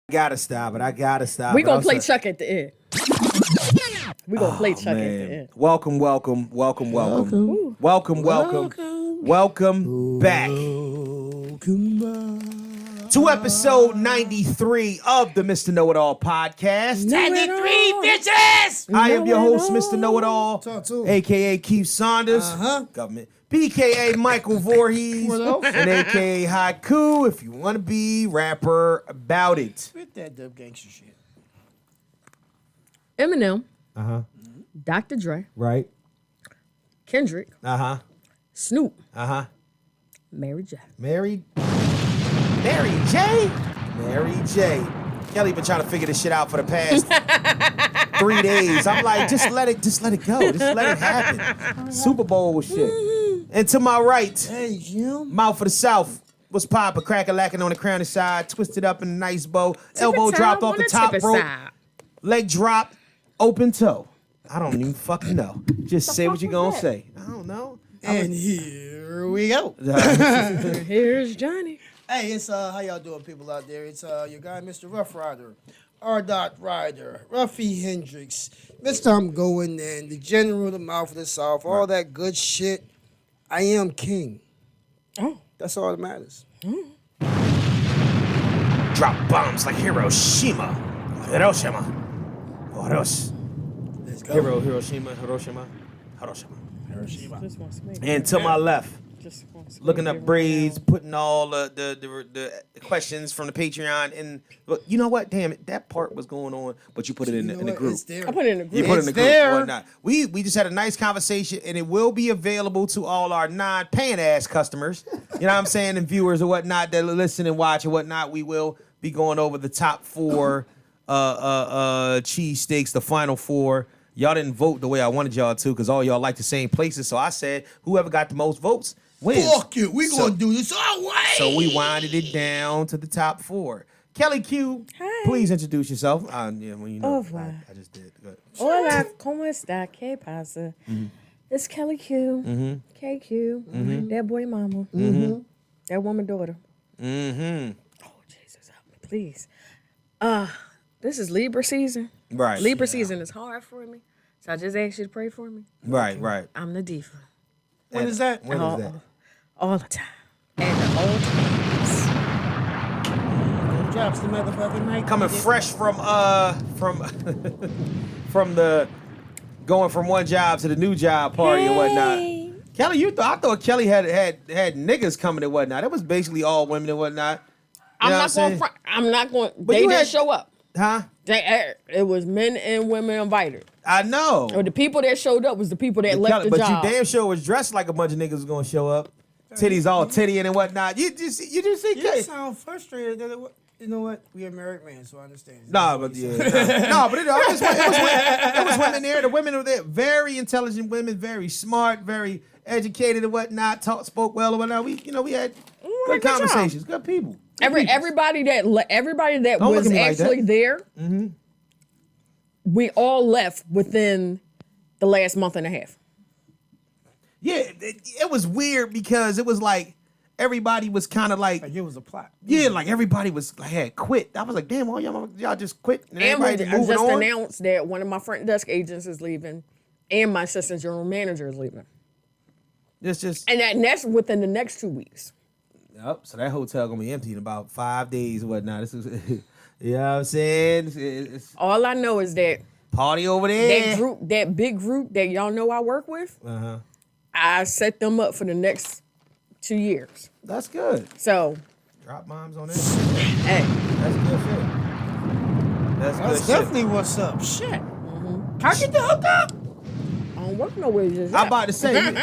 Gotta stop it. I gotta stop We it. gonna play Chuck at the end. We gonna play Chuck at the end. Welcome back to episode 93 of the Mr. Know-It-All podcast. 93 bitches! I am your host, Mr. Know-It-All, a.k.a. Keith Saunders, government, b.k.a. Michael Voorhees, and a.k.a. Haiku, if you want to be rapper about it. Spit that dumb gangster shit. Eminem, Dr. Dre, Right. Kendrick, Snoop, Mary J. Mary J. Kelly been trying to figure this shit out for the past 3 days. I'm like, just let it go. Just let it happen. Super Bowl shit. And to my right, Hey, Jim. mouth of the South. What's poppin'? Crack-a-lackin' on the crown side, twisted up in a nice bow, elbow dropped off the top rope, leg drop, open toe. I don't even fucking know. Just say what you gonna say. I don't know. And here we go. Here's Johnny. Hey, it's how y'all doing, people out there? It's your guy, Mr. Rough Rider, R. Rider, Ruffy Hendrix, Mr. I'm Going, and the General, the Mouth of the South, all that good shit. I am king. Oh. That's all that matters. Drop bombs like Hiroshima. Let's go. Hiroshima. Just wants me. And to my left, Just wants me looking to up get braids, around. putting all the questions from the Patreon in. Look, you know what? Damn it, that part was going on, but you put it in the group. It's there. I put it in the group. You put it in the group there. or whatnot. We just had a nice conversation, and it will be available to all our non-paying ass customers. You know what I'm saying, and viewers or whatnot that listen and watch and whatnot. We will be going over the top 4 cheesesteaks, the final 4. Y'all didn't vote the way I wanted y'all to, because all y'all like the same places. So I said, whoever got the most votes wins. Fuck you. We gonna do this our way. So we winded it down to the top 4. Kelly Q, Hi. please introduce yourself. Yeah, well, you know, Over. I just did. Go ahead. Hola, ¿cómo está? ¿Qué pasa? It's Kelly Q, KQ, that boy mama, that woman daughter. Oh, Jesus, help me, please. This is Libra season. Right. Libra season is hard for me, so I just ask you to pray for me. Right. I'm the diva. When is that? When is that? All the time. And the old times. Drops the motherfucking mic. Coming fresh from from the going from one job to the new job party and whatnot. Hey. Kelly, I thought Kelly had niggas coming and whatnot. It was basically all women and whatnot. You know what saying? I'm not going. But They you didn't had- show up. Huh? It was men and women invited. I know. Or the people that showed up was the people that left the but job. you damn sure was dressed like a bunch of niggas was gonna show up. Titties all titty and whatnot. You just see You Kelly. sound frustrated. You know what? We are married men, so I understand. No, but yeah, no, but it was women there. The women were there, very intelligent women, very smart, very educated and whatnot. Spoke well and whatnot. We had good conversations, good people. Everybody that Don't look was at me like actually that. there, we all left within the last month and a half. Yeah, it was weird because it was like everybody was kind of like, Like it was a plot. yeah, like everybody had quit. I was like, damn, all y'all just quit and And everybody I moving just on. announced that one of my front desk agents is leaving, and my assistant general manager is leaving, It's just. and that's within the next 2 weeks. Yep. So that hotel gonna be empty in about 5 days or whatnot. This is, you know what I'm saying? It's All I know is that party over there. that big group that y'all know I work with, I set them up for the next 2 years. That's good. So, Drop bombs on that. hey, That's good shit. That's good That's shit. definitely what's up. Shit. Can I get the hook up? I don't work nowhere just I'm yet. about to say,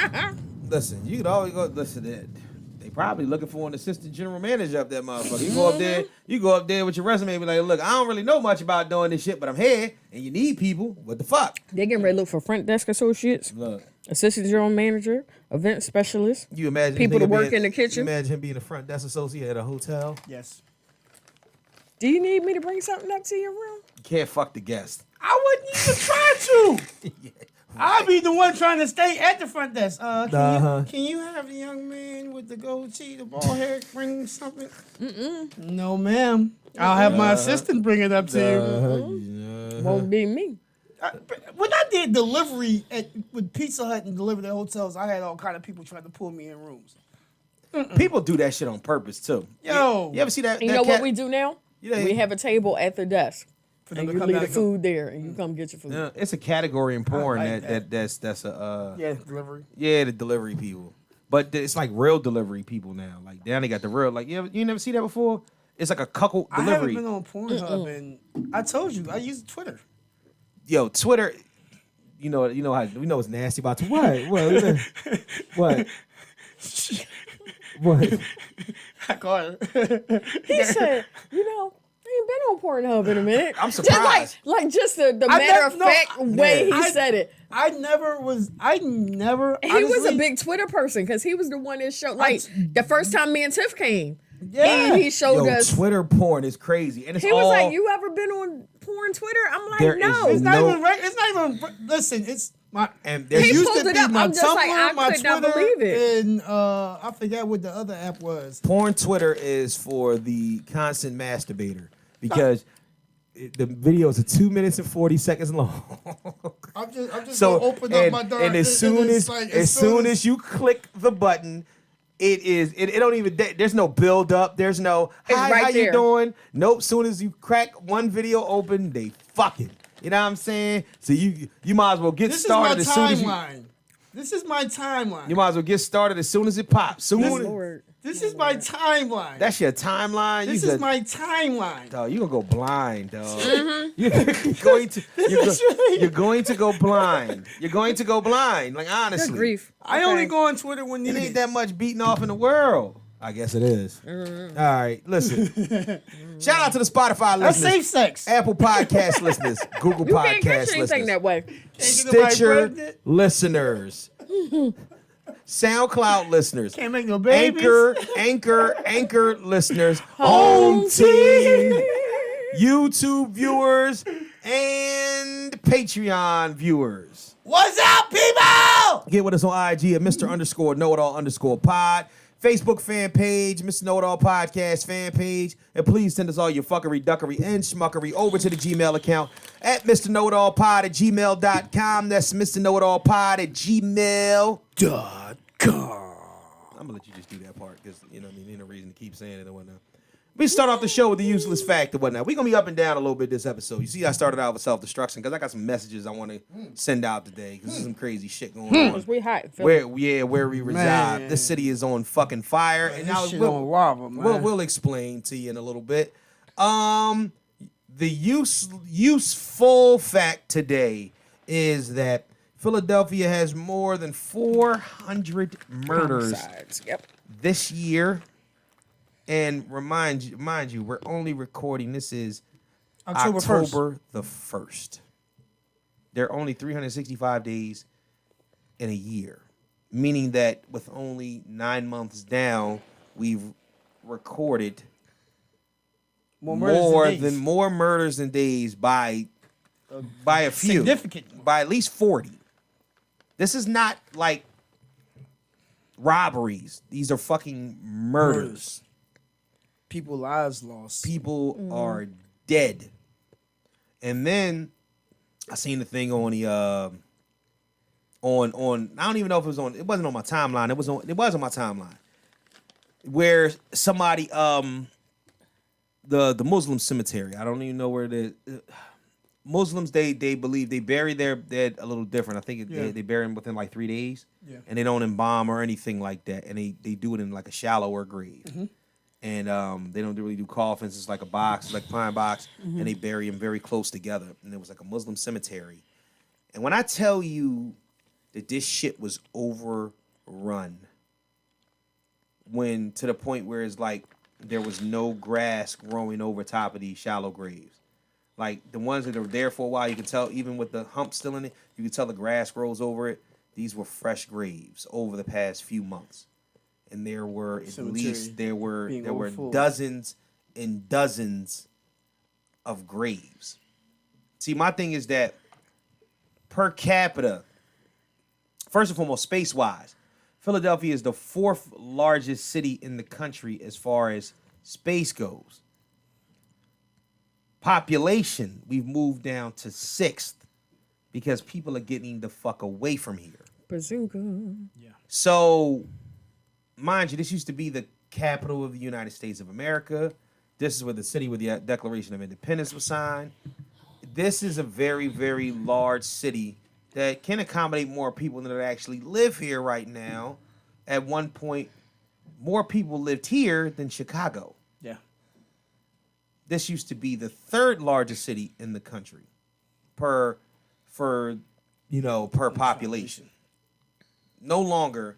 listen, you could always go, listen, they probably looking for an assistant general manager up that motherfucker. You go up there with your resume and be like, look, I don't really know much about doing this shit, but I'm here, and you need people. What the fuck? They getting ready to look for front desk associates, Look, assistant general manager, event specialist. you imagine People this to nigga work in the kitchen. You imagine him being a front desk associate at a hotel. Yes. Do you need me to bring something up to your room? You can't fuck the guest. I wouldn't even try to. I'll be the one trying to stay at the front desk. Uh-huh. Can you have the young man with the goatee, the bald hair, bring something? No, ma'am. I'll have my assistant bring it up to you. Won't be me. When I did delivery with Pizza Hut and delivered at hotels, I had all kind of people trying to pull me in rooms. People do that shit on purpose too. Yo. You ever see that? You know what we do now? Yeah. We have a table at the desk. For And them you to come leave down the and go, food there, and you come get your food. Yeah, it's a category in porn like that's a Yeah, delivery. the delivery people. But it's like real delivery people now. Like now they got the real like you never see that before? It's like a cuckold I haven't delivery. been on Pornhub, and I told you I use Twitter. Yo, Twitter. You know how we know it's nasty about Twitter. What? I caught her. He said, I ain't been on Pornhub in a minute. I'm surprised. Just the matter of fact way he said it. I never. He was a big Twitter person because he was the one that showed, the first time me and Tiff came. Yeah. And he showed us. Twitter porn is crazy. And it's He was like, you ever been on porn Twitter? I'm like, no. It's not even right. It's not even. Listen, it's my. And there he used pulled to it be up. my I'm just Tumblr, like, I my could not Twitter, believe it. and I forget what the other app was. porn Twitter is for the constant masturbator because the videos are 2 minutes and 40 seconds long. I'm just So gonna open up my door. and as soon as you click the button, it don't even there's no build up. There's no hi, right how there. you doing? Nope. Soon as you crack one video open, they fucking. You know what I'm saying? So you might as well get started as soon as you. This is my timeline. You might as well get started as soon as it pops. This is my timeline. That's your timeline. This is my timeline. Dog, you're gonna go blind, dog. Mm-hmm. You're going to go blind. You're going to go blind. Like honestly. Good grief. I only go on Twitter when It needed. ain't that much beating off in the world. I guess it is. Mm-hmm. All right, listen. Shout out to the Spotify That's listeners, safe sex. Apple Podcast listeners, Google You can't Podcast catch anything listeners, that way. Stitcher pregnant. listeners, SoundCloud listeners, Can't make no babies. Anchor listeners, Home Team, YouTube viewers, and Patreon viewers. What's up, people? Get with us on IG at Mr_KnowItAll_pod. Facebook fan page, Mr. Know-It-All Podcast fan page. And please send us all your fuckery, duckery, and schmuckery over to the Gmail account at MrKnowItAllPod@gmail.com. That's MrKnowItAllPod@gmail.com. I'm going to let you just do that part because, you know what I mean? There's no reason to keep saying it and whatnot. We start off the show with the useless fact and whatnot. We're going to be up and down a little bit this episode. You see, I started out with self-destruction because I got some messages I want to send out today because there's some crazy shit going on. We hot. Where we reside. Man. This city is on fucking fire. And now This shit on lava, man. we'll explain to you in a little bit. The useful fact today is that Philadelphia has more than 400 murders Homicides. Yep. this year. And mind you, we're only recording. This is October the 1st. There are only 365 days in a year, meaning that with only 9 months down, we've recorded more murders than days by a few, Significant. by at least 40. This is not like robberies. These are fucking murders. People lives lost. People are dead. And then I seen the thing on the on I don't even know if it was on. It wasn't on my timeline. It was on my timeline where somebody the Muslim cemetery. I don't even know where it is. Muslims they believe they bury their dead a little different. I think they bury them within like 3 days. Yeah. And they don't embalm or anything like that. And they do it in like a shallower grave. Mm-hmm. And they don't really do coffins. It's like a box, like a pine box, and they bury them very close together. And it was like a Muslim cemetery. And when I tell you that this shit was overrun, when to the point where it's like there was no grass growing over top of these shallow graves. Like the ones that are there for a while, you can tell even with the hump still in it, you can tell the grass grows over it. These were fresh graves over the past few months. And there were at least there were dozens and dozens of graves. See, my thing is that per capita, first and foremost, space-wise, Philadelphia is the 4th largest city in the country as far as space goes. Population, we've moved down to 6th because people are getting the fuck away from here. Bazooka. Yeah. So, mind you, this used to be the capital of the United States of America. This is where the city where the Declaration of Independence was signed. This is a very, very large city that can accommodate more people than that actually live here right now. At one point, more people lived here than Chicago. Yeah. This used to be the 3rd largest city in the country per population. No longer.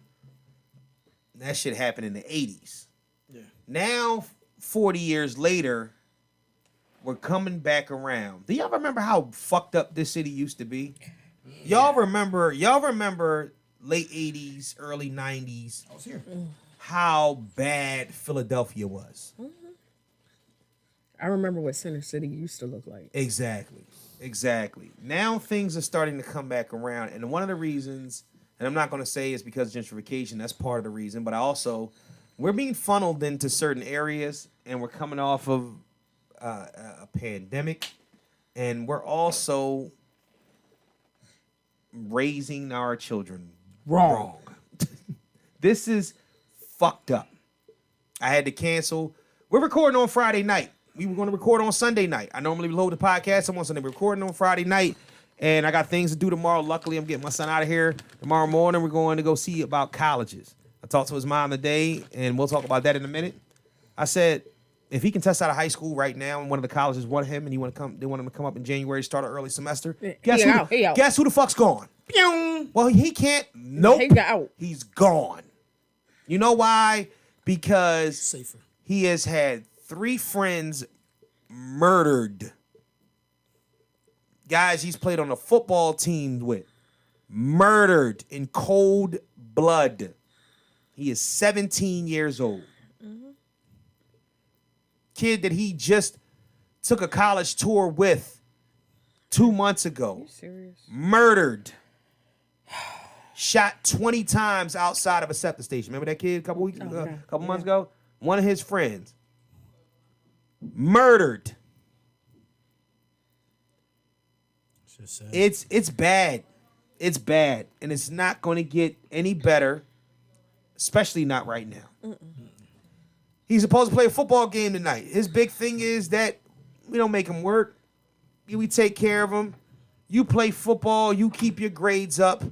That shit happened in the 80s. Yeah. Now, 40 years later, we're coming back around. Do y'all remember how fucked up this city used to be? Y'all remember late 80s, early 90s? I was here. How bad Philadelphia was. I remember what Center City used to look like. Exactly. Now things are starting to come back around. And one of the reasons, and I'm not going to say it's because of gentrification, that's part of the reason, but we're being funneled into certain areas and we're coming off of a pandemic. And we're also raising our children wrong. This is fucked up. I had to cancel. We're recording on Friday night. We were going to record on Sunday night. I normally load the podcast on Sunday. We're recording on Friday night, and I got things to do tomorrow. Luckily, I'm getting my son out of here. Tomorrow morning, we're going to go see about colleges. I talked to his mom today, and we'll talk about that in a minute. I said, if he can test out of high school right now, and one of the colleges want him, and they want him to come up in January, start an early semester. Guess who the fuck's gone? Pew! Well, he can't. Nope. He got out. He's gone. You know why? Because Safer. he has had 3 friends murdered. Guys he's played on a football team with. Murdered in cold blood. He is 17 years old. Mm-hmm. Kid that he just took a college tour with 2 months ago. Are you serious? Murdered. Shot 20 times outside of a septic station. Remember that kid a couple months ago? One of his friends. Murdered. It's bad. It's bad. And it's not going to get any better, especially not right now. He's supposed to play a football game tonight. His big thing is that we don't make him work. We take care of him. You play football. You keep your grades up.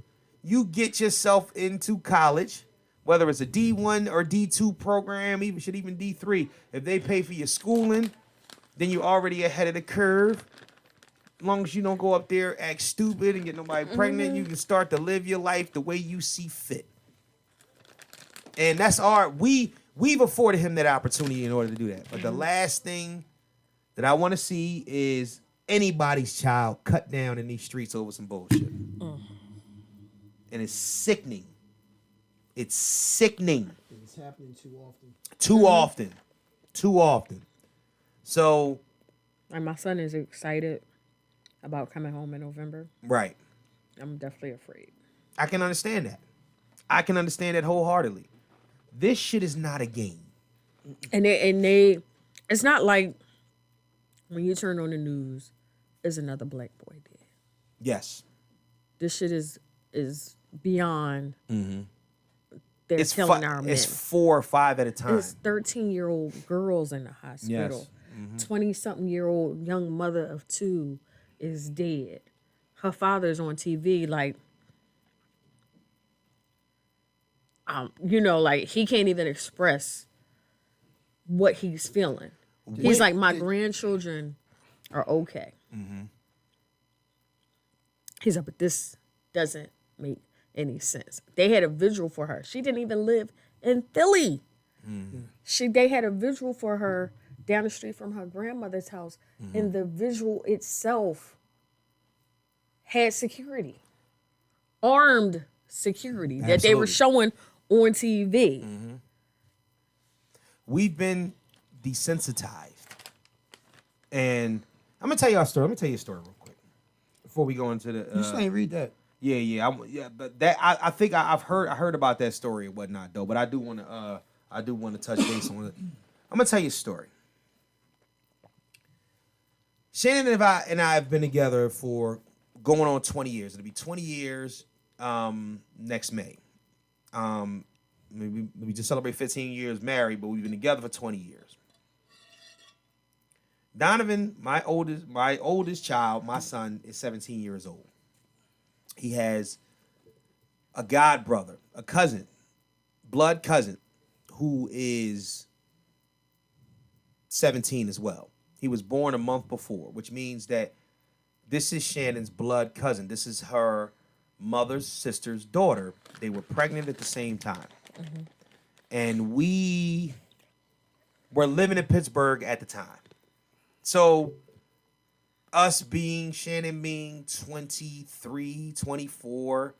You get yourself into college, whether it's a D1 or D2 program, even D3. If they pay for your schooling, then you're already ahead of the curve. As long as you don't go up there, act stupid, and get nobody pregnant, you can start to live your life the way you see fit. And that's we've afforded him that opportunity in order to do that. But the last thing that I want to see is anybody's child cut down in these streets over some bullshit. And it's sickening. It's sickening. It's happening too often. Too often. So. And my son is excited about coming home in November. Right. I'm definitely afraid. I can understand that. I can understand that wholeheartedly. This shit is not a game. And they it's not like when you turn on the news, there's another black boy dead. Yes. This shit is beyond. They're killing our men. It's 4 or 5 at a time. There's 13-year-old girls in the hospital. Yes. 20-something-year-old young mother of 2 is dead. Her father's on TV like, like he can't even express what he's feeling. He's like, my grandchildren are okay. He's like, but this doesn't make any sense. They had a vigil for her. She didn't even live in Philly. They had a vigil for her down the street from her grandmother's house, and the vigil itself had security, armed security. Absolutely. That they were showing on TV. We've been desensitized. And I'm going to tell you a story. Let me tell you a story real quick before we go into the... you still ain't read that. Yeah, but that I think I've heard about that story and whatnot though. But I do want to touch base on it. I'm gonna tell you a story. Shannon and I have been together for going on 20 years. It'll be 20 years next May. We just celebrate 15 years married, but we've been together for 20 years. Donovan, my oldest child, my son, is 17 years old. He has a god brother, a cousin, blood cousin, who is 17 as well. He was born a month before, which means that this is Shannon's blood cousin. This is her mother's sister's daughter. They were pregnant at the same time. Mm-hmm. And we were living in Pittsburgh at the time. So Shannon being 23, 24,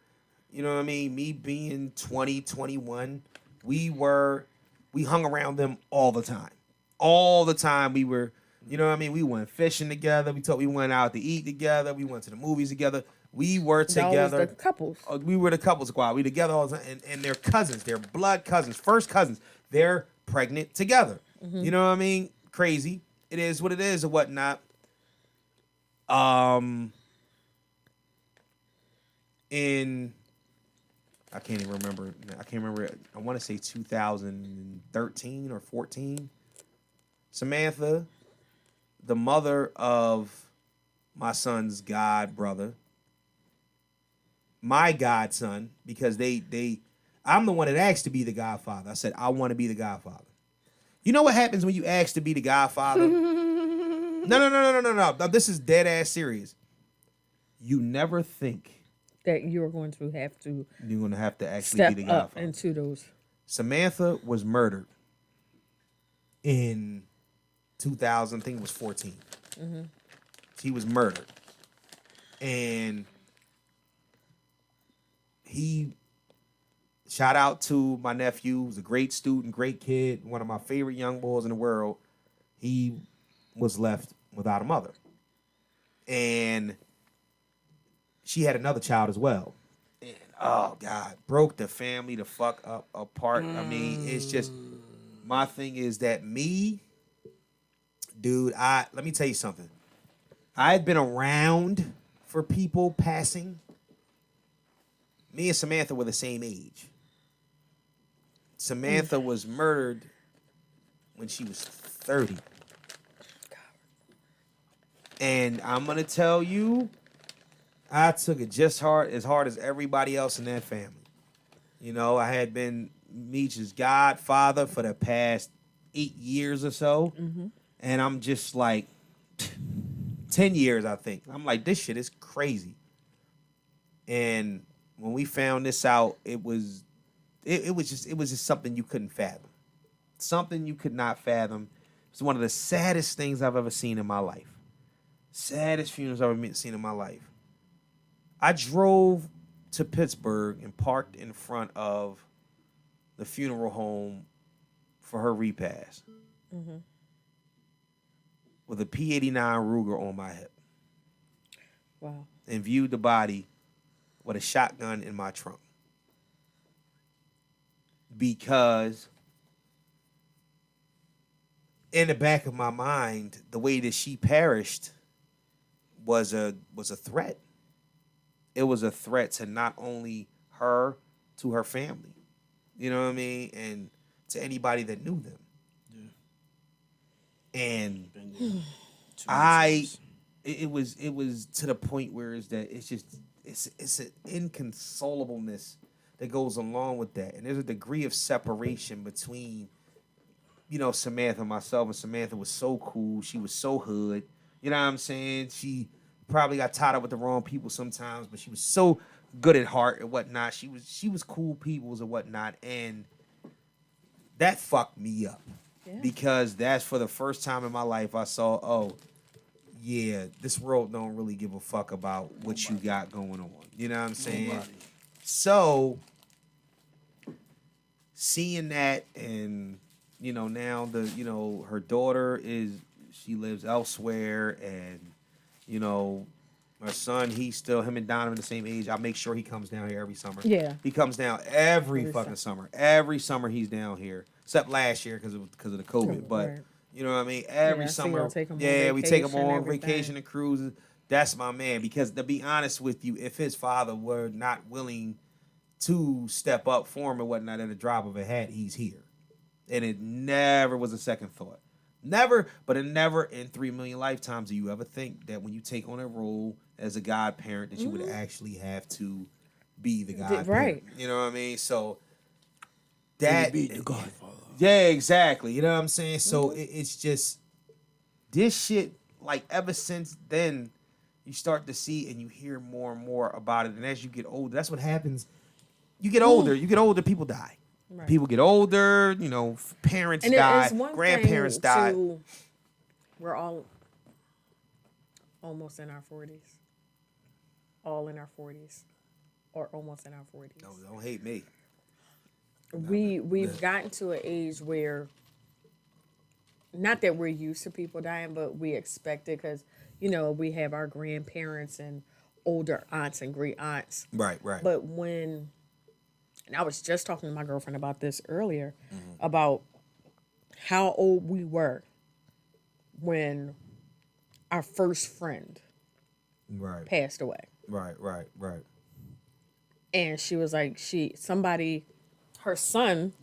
you know what I mean? Me being 20, 21, we hung around them all the time. All the time we were, you know what I mean? We went fishing together. We went out to eat together. We went to the movies together. We were together. Y'all was the couples. We were the couple squad. We together all the time. And they're cousins. They're blood cousins. First cousins. They're pregnant together. Mm-hmm. You know what I mean? Crazy. It is what it is or whatnot. I can't even remember. I want to say 2013 or 14. Samantha, the mother of my son's god brother, my godson, because I'm the one that asked to be the godfather. I said, I want to be the godfather. You know what happens when you ask to be the godfather? No. This is dead ass serious. You never think that you're going to have to. You're going to have to actually be the godfather. Step up into those. Samantha was murdered in 2000. I think it was 14. Mm-hmm. She was murdered, and shout out to my nephew. He was a great student, great kid, one of my favorite young boys in the world. He was left without a mother. And she had another child as well. And, oh, God, broke the family the fuck up apart. I mean, it's just, my thing is that me, dude, let me tell you something. I had been around for people passing. Me and Samantha were the same age. Samantha was murdered when she was 30. And I'm going to tell you, I took it just as hard as everybody else in that family. You know, I had been Meech's godfather for the past 8 years or so. Mm-hmm. And I'm just like, 10 years, I think. I'm like, this shit is crazy. And when we found this out, it was just something you couldn't fathom. Something you could not fathom. It's one of the saddest things I've ever seen in my life. Saddest funerals I've ever seen in my life. I drove to Pittsburgh and parked in front of the funeral home for her repast. Mm-hmm. With a P-89 Ruger on my hip. Wow. And viewed the body with a shotgun in my trunk. Because in the back of my mind, the way that she perished was a threat. It was a threat to not only her, to her family. You know what I mean? And to anybody that knew them. Yeah. And it was to the point where it's an inconsolableness that goes along with that. And there's a degree of separation between, you know, Samantha and myself. And Samantha was so cool. She was so hood. You know what I'm saying? She probably got tied up with the wrong people sometimes, but she was so good at heart and whatnot. She was cool peoples and whatnot. And that fucked me up. Yeah. Because that's for the first time in my life I saw, oh, yeah, this world don't really give a fuck about what you got going on. You know what I'm saying? Nobody. So, seeing that and, you know, now her daughter she lives elsewhere and, you know, My son, him and Donovan the same age. I make sure he comes down here every summer. Yeah. He comes down every fucking summer. Every summer he's down here, except last year because of the COVID. But Right. you know what I mean. Every summer, we take him on vacation and cruises. That's my man. Because to be honest with you, if his father were not willing to step up for him and whatnot at a drop of a hat, he's here, and it never was a second thought. Never, but it never in 3 million lifetimes do you ever think that when you take on a role as a godparent that you would actually have to be the godparent. Right. You know what I mean? So that be the godfather. Yeah, exactly. You know what I'm saying? So it's just this shit, like ever since then, you start to see and you hear more and more about it. And as you get older, that's what happens. You get older, people die. Right. People get older, parents die, grandparents die. We're all almost in our 40s. All in our 40s. Or almost in our 40s. No, don't hate me. We've gotten to an age where, not that we're used to people dying, but we expect it because, we have our grandparents and older aunts and great aunts. Right. But and I was just talking to my girlfriend about this earlier, about how old we were when our first friend passed away. Right. And she was like, her son,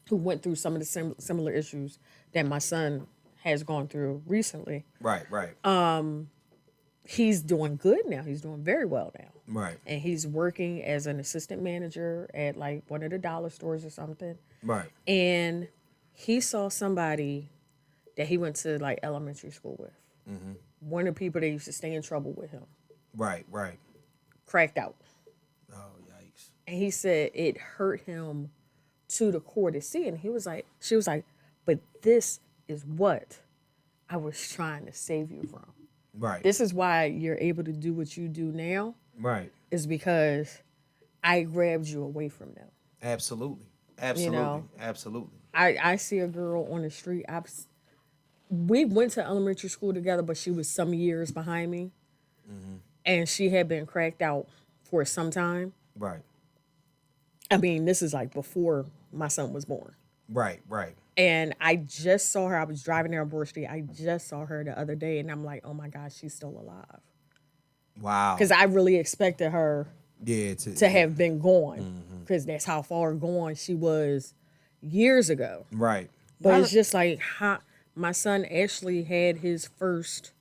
who went through some of the similar issues that my son has gone through recently. Right. He's doing good now. He's doing very well now. Right. And he's working as an assistant manager at like one of the dollar stores or something. Right. And he saw somebody that he went to like elementary school with. Mm-hmm. One of the people that used to stay in trouble with him. Right. Cracked out. Oh, yikes. And he said it hurt him to the core to see. And she was like, but this is what I was trying to save you from. Right. This is why you're able to do what you do now. Right. Is because I grabbed you away from them. Absolutely. Absolutely. I see a girl on the street. We went to elementary school together, but she was some years behind me. Mm-hmm. And she had been cracked out for some time. Right. I mean, this is like before my son was born. Right. And I just saw her. I was driving down Broad Street. I just saw her the other day, and I'm like, oh my gosh, she's still alive. Wow. Because I really expected her to have been gone, because that's how far gone she was years ago. Right. But it's just like my son actually had his first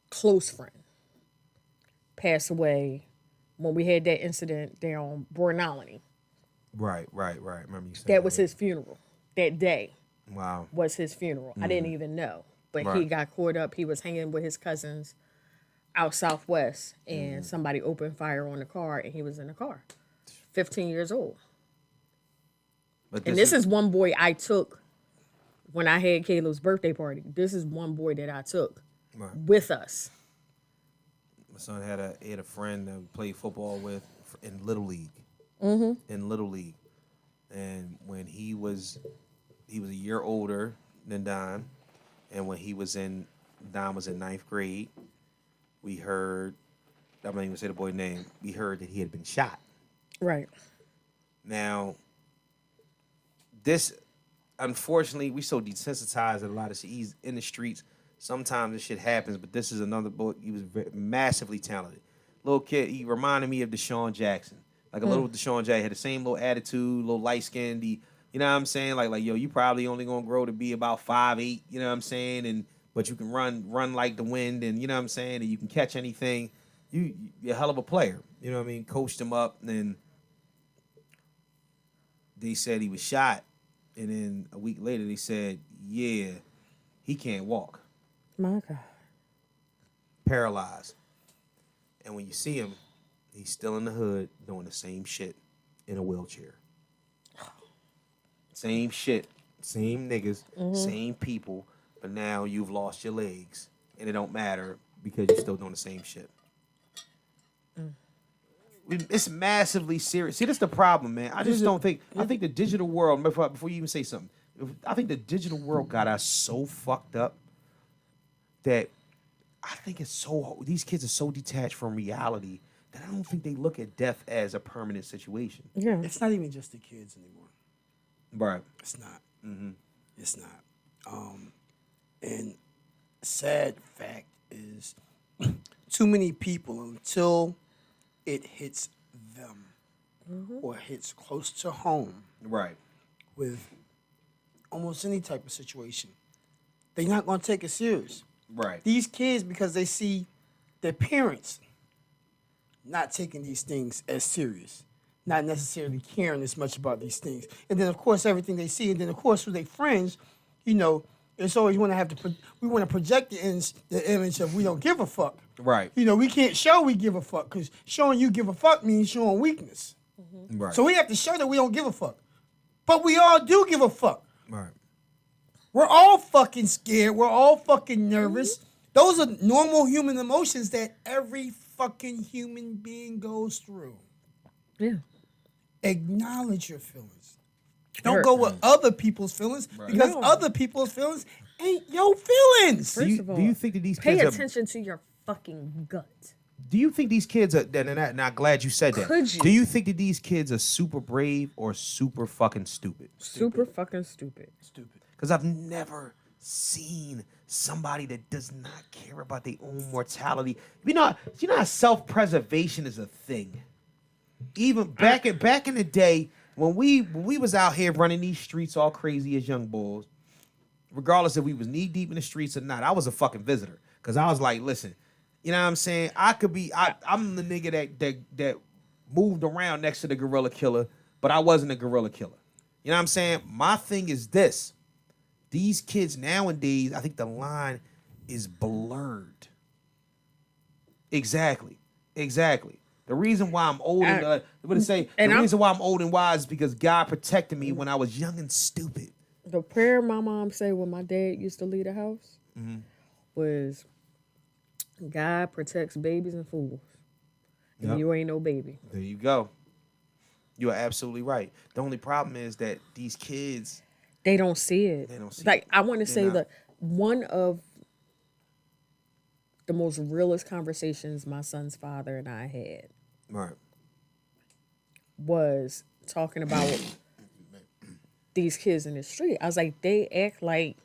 close friend pass away when we had that incident down Bornolany. Right. Remember you saying that was his funeral. That day. Wow. Was his funeral. I didn't even know. But he got caught up. He was hanging with his cousins out southwest, and somebody opened fire on the car, and he was in the car. 15 years old. But this is one boy I took when I had Caleb's birthday party. This is one boy that I took with us. My son had a friend that we played football with in Little League. In Little League. And when he was a year older than Don, and when Don was in 9th grade, we heard, I'm not even gonna say the boy's name, we heard that he had been shot. Right. Now, this, unfortunately, we so desensitized that a lot of shit, he's in the streets. Sometimes this shit happens, but this is another boy. He was massively talented. Little kid, he reminded me of Deshaun Jackson. Like a little Deshaun Jackson, had the same little attitude, little light-skinned, you know what I'm saying? Like, yo, you probably only gonna grow to be about 5'8", you know what I'm saying? But you can run like the wind, and you know what I'm saying? And you can catch anything. You're a hell of a player. You know what I mean? Coached him up, and then they said he was shot. And then a week later, they said, yeah, he can't walk. My God. Paralyzed. And when you see him, he's still in the hood doing the same shit in a wheelchair. Same shit, same niggas, same people, but now you've lost your legs, and it don't matter because you're still doing the same shit. It's massively serious. See, that's the problem, man. I just don't think. I think the digital world. Before you even say something, I think the digital world got us so fucked up that I think these kids are so detached from reality that I don't think they look at death as a permanent situation. Yeah. It's not even just the kids anymore. Right. It's not. Mm-hmm. It's not. And sad fact is, too many people, until it hits them or hits close to home, Right. with almost any type of situation, they're not going to take it serious. Right. These kids, because they see their parents not taking these things as serious, not necessarily caring as much about these things. And then, of course, everything they see, and then, of course, with their friends, it's always we want to project the image of we don't give a fuck. Right. We can't show we give a fuck, because showing you give a fuck means showing weakness. Right. So we have to show that we don't give a fuck. But we all do give a fuck. Right. We're all fucking scared. We're all fucking nervous. Those are normal human emotions that every fucking human being goes through. Yeah. Acknowledge your feelings. Don't go with other people's feelings, because other people's feelings ain't your feelings. First of all, do you think that these pay kids attention to your fucking gut. Do you think these kids are? And I'm glad you said that. Could you? Do you think that these kids are super brave or super fucking stupid? Super fucking stupid. Stupid. Because I've never seen somebody that does not care about their own mortality. You know how self-preservation is a thing. Even back in the day when we was out here running these streets all crazy as young boys, regardless if we was knee deep in the streets or not, I was a fucking visitor. Because I was like, listen, you know what I'm saying? I'm the nigga that moved around next to the gorilla killer, but I wasn't a gorilla killer. You know what I'm saying? My thing is this. These kids nowadays, I think the line is blurred. Exactly. The reason why I'm old and reason why I'm old and wise is because God protected me when I was young and stupid. The prayer my mom said when my dad used to leave the house was, God protects babies and fools. And you ain't no baby. There you go. You are absolutely right. The only problem is that these kids, they don't see it. I want to say that one of the most realest conversations my son's father and I had was talking about these kids in the street. I was like, they act like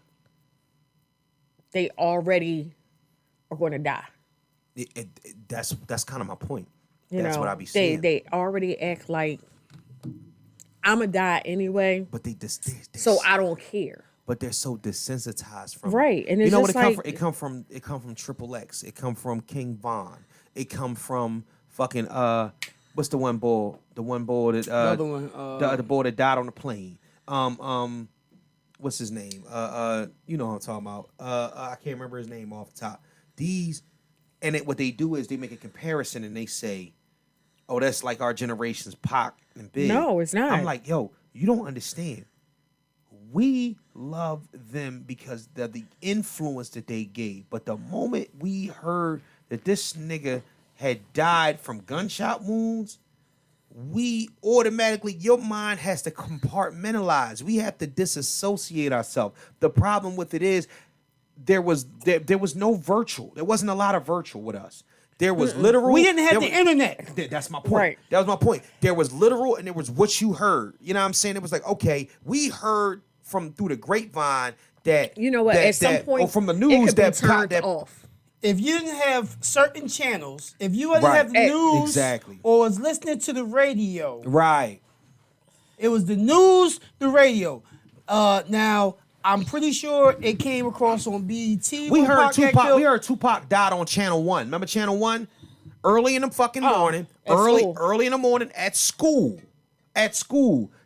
they already are going to die. That's kind of my point. That's what I be saying. They already act like I'm gonna die anyway. But so I don't care. But they're so desensitized from it. And it's what just like, it come from Triple X. It come from King Von. It come from fucking what's the one boy? The one boy that the boy that died on the plane. What's his name? You know what I'm talking about. I can't remember his name off the top. What they do is they make a comparison and they say, oh, that's like our generation's Pac and Big. No, it's not. I'm like, yo, you don't understand. We love them because of the influence that they gave. But the moment we heard that this nigga had died from gunshot wounds, we automatically, your mind has to compartmentalize. We have to disassociate ourselves. The problem with it is there was no virtual. There wasn't a lot of virtual with us. There was literal. We didn't have the internet. That's my point. Right. That was my point. There was literal and there was what you heard. You know what I'm saying? It was like, okay, we heard through the grapevine that at some point from the news it could be turned off. If you didn't have certain channels, if you didn't have the news or was listening to the radio, it was the news, the radio. Now I'm pretty sure it came across on BET. We heard Tupac died on Channel 1. Remember Channel 1? Early in the fucking morning. Early in the morning at school.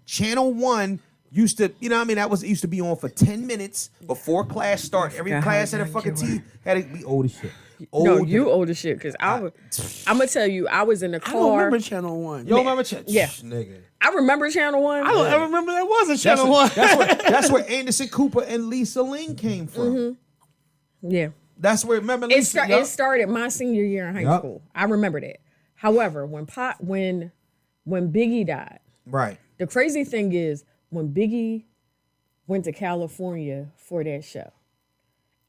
Channel 1 used to, it used to be on for 10 minutes before class start. Every class had a fucking TV. Had to be old as shit. You old as shit, because I'm gonna tell you, I was in the car. I don't remember Channel 1. You don't remember Channel 1? Yeah. Nigga. I remember Channel 1. I don't ever remember there was a Channel 1. That's where Anderson Cooper and Lisa Ling came from. Yeah. That's where, remember Lisa? It started my senior year in high school. I remember that. However, when Biggie died, the crazy thing is when Biggie went to California for that show,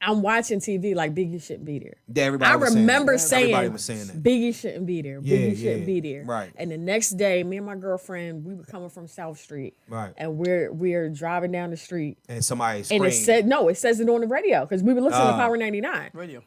I'm watching TV like Biggie shouldn't be there. Yeah, everybody I was saying remember that. saying Everybody was saying that. Biggie shouldn't be there. Biggie shouldn't be there. Right. And the next day, me and my girlfriend, we were coming from South Street. Right. And we're driving down the street. And somebody screamed. And it says it on the radio because we were listening to Power 99. Radio.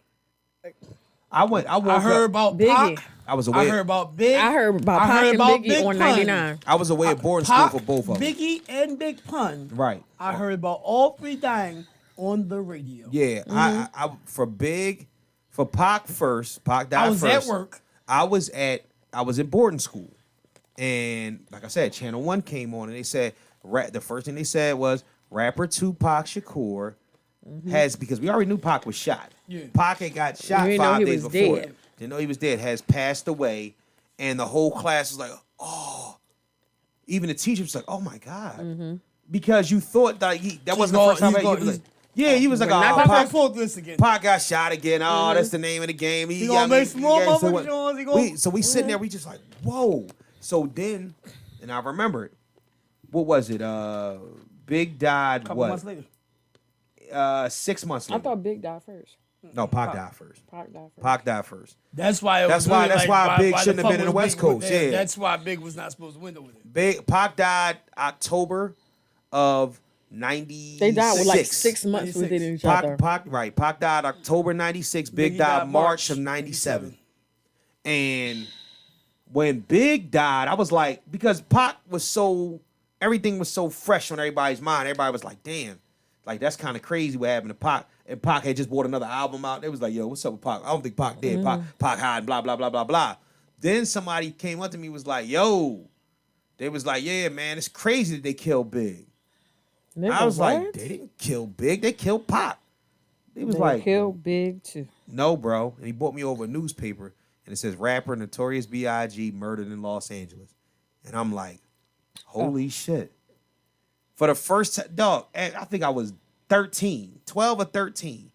I woke heard up. about Biggie. Pac. I was away. I heard about Big. I heard about Pac and Biggie Big on Pun. 99. I was away at boarding school for both of them. Biggie and Big Pun. Right. I heard about all three things on the radio. Yeah. I for Pac first. Pac died I was first. at work. I was in boarding school, and like I said, Channel 1 came on, and they said the first thing they said was rapper Tupac Shakur has, because we already knew Pac was shot. Yeah. Pac had got shot We didn't know 5 he days was before. dead. Didn't know he was dead. Has passed away, and the whole class was like, oh. Even the teacher was like, oh my God, because you thought that that wasn't the first time. He was like, oh, Pac got shot again. Oh, that's the name of the game. He gonna make some more motherfuckers Jones. So we sitting there, we just like, whoa. So then, and I remember it. What was it? Big died. Couple months later. 6 months later. I thought Big died first. No, Pac died first. Pac died first. That's why. That's why Big shouldn't have been in the West Coast. Yeah, that's why Big was not supposed to win over there. Pac died October of 96. They died with like 6 months within each other. Pac died October 96. Big died March of 97. And when Big died, I was like, because Pac was everything was so fresh on everybody's mind. Everybody was like, damn, like that's kind of crazy what happened to Pac. And Pac had just brought another album out. They was like, yo, what's up with Pac? I don't think Pac dead. Pac hiding, blah, blah, blah, blah, blah. Then somebody came up to me, was like, yo, they was like, yeah, man, it's crazy that they killed Big. I was like, they didn't kill Big. They killed Pac. They killed Big too. No, bro. And he brought me over a newspaper, and it says rapper Notorious B.I.G. murdered in Los Angeles. And I'm like, holy shit. For the first time, dog, I think I was 13, 12 or 13.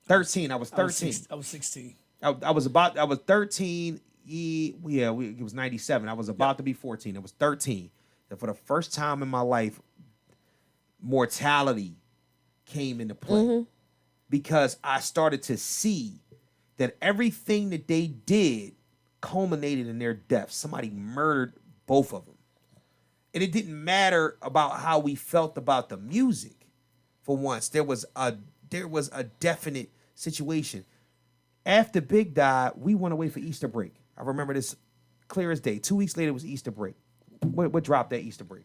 13, I was 13. I was 16. I was 13. It was 97. I was about to be 14. I was 13. And for the first time in my life, mortality came into play because I started to see that everything that they did culminated in their death. Somebody murdered both of them. And it didn't matter about how we felt about the music. For once, there was a definite situation. After Big died, we went away for Easter break. I remember this clear as day. 2 weeks later was Easter break. What dropped that Easter break?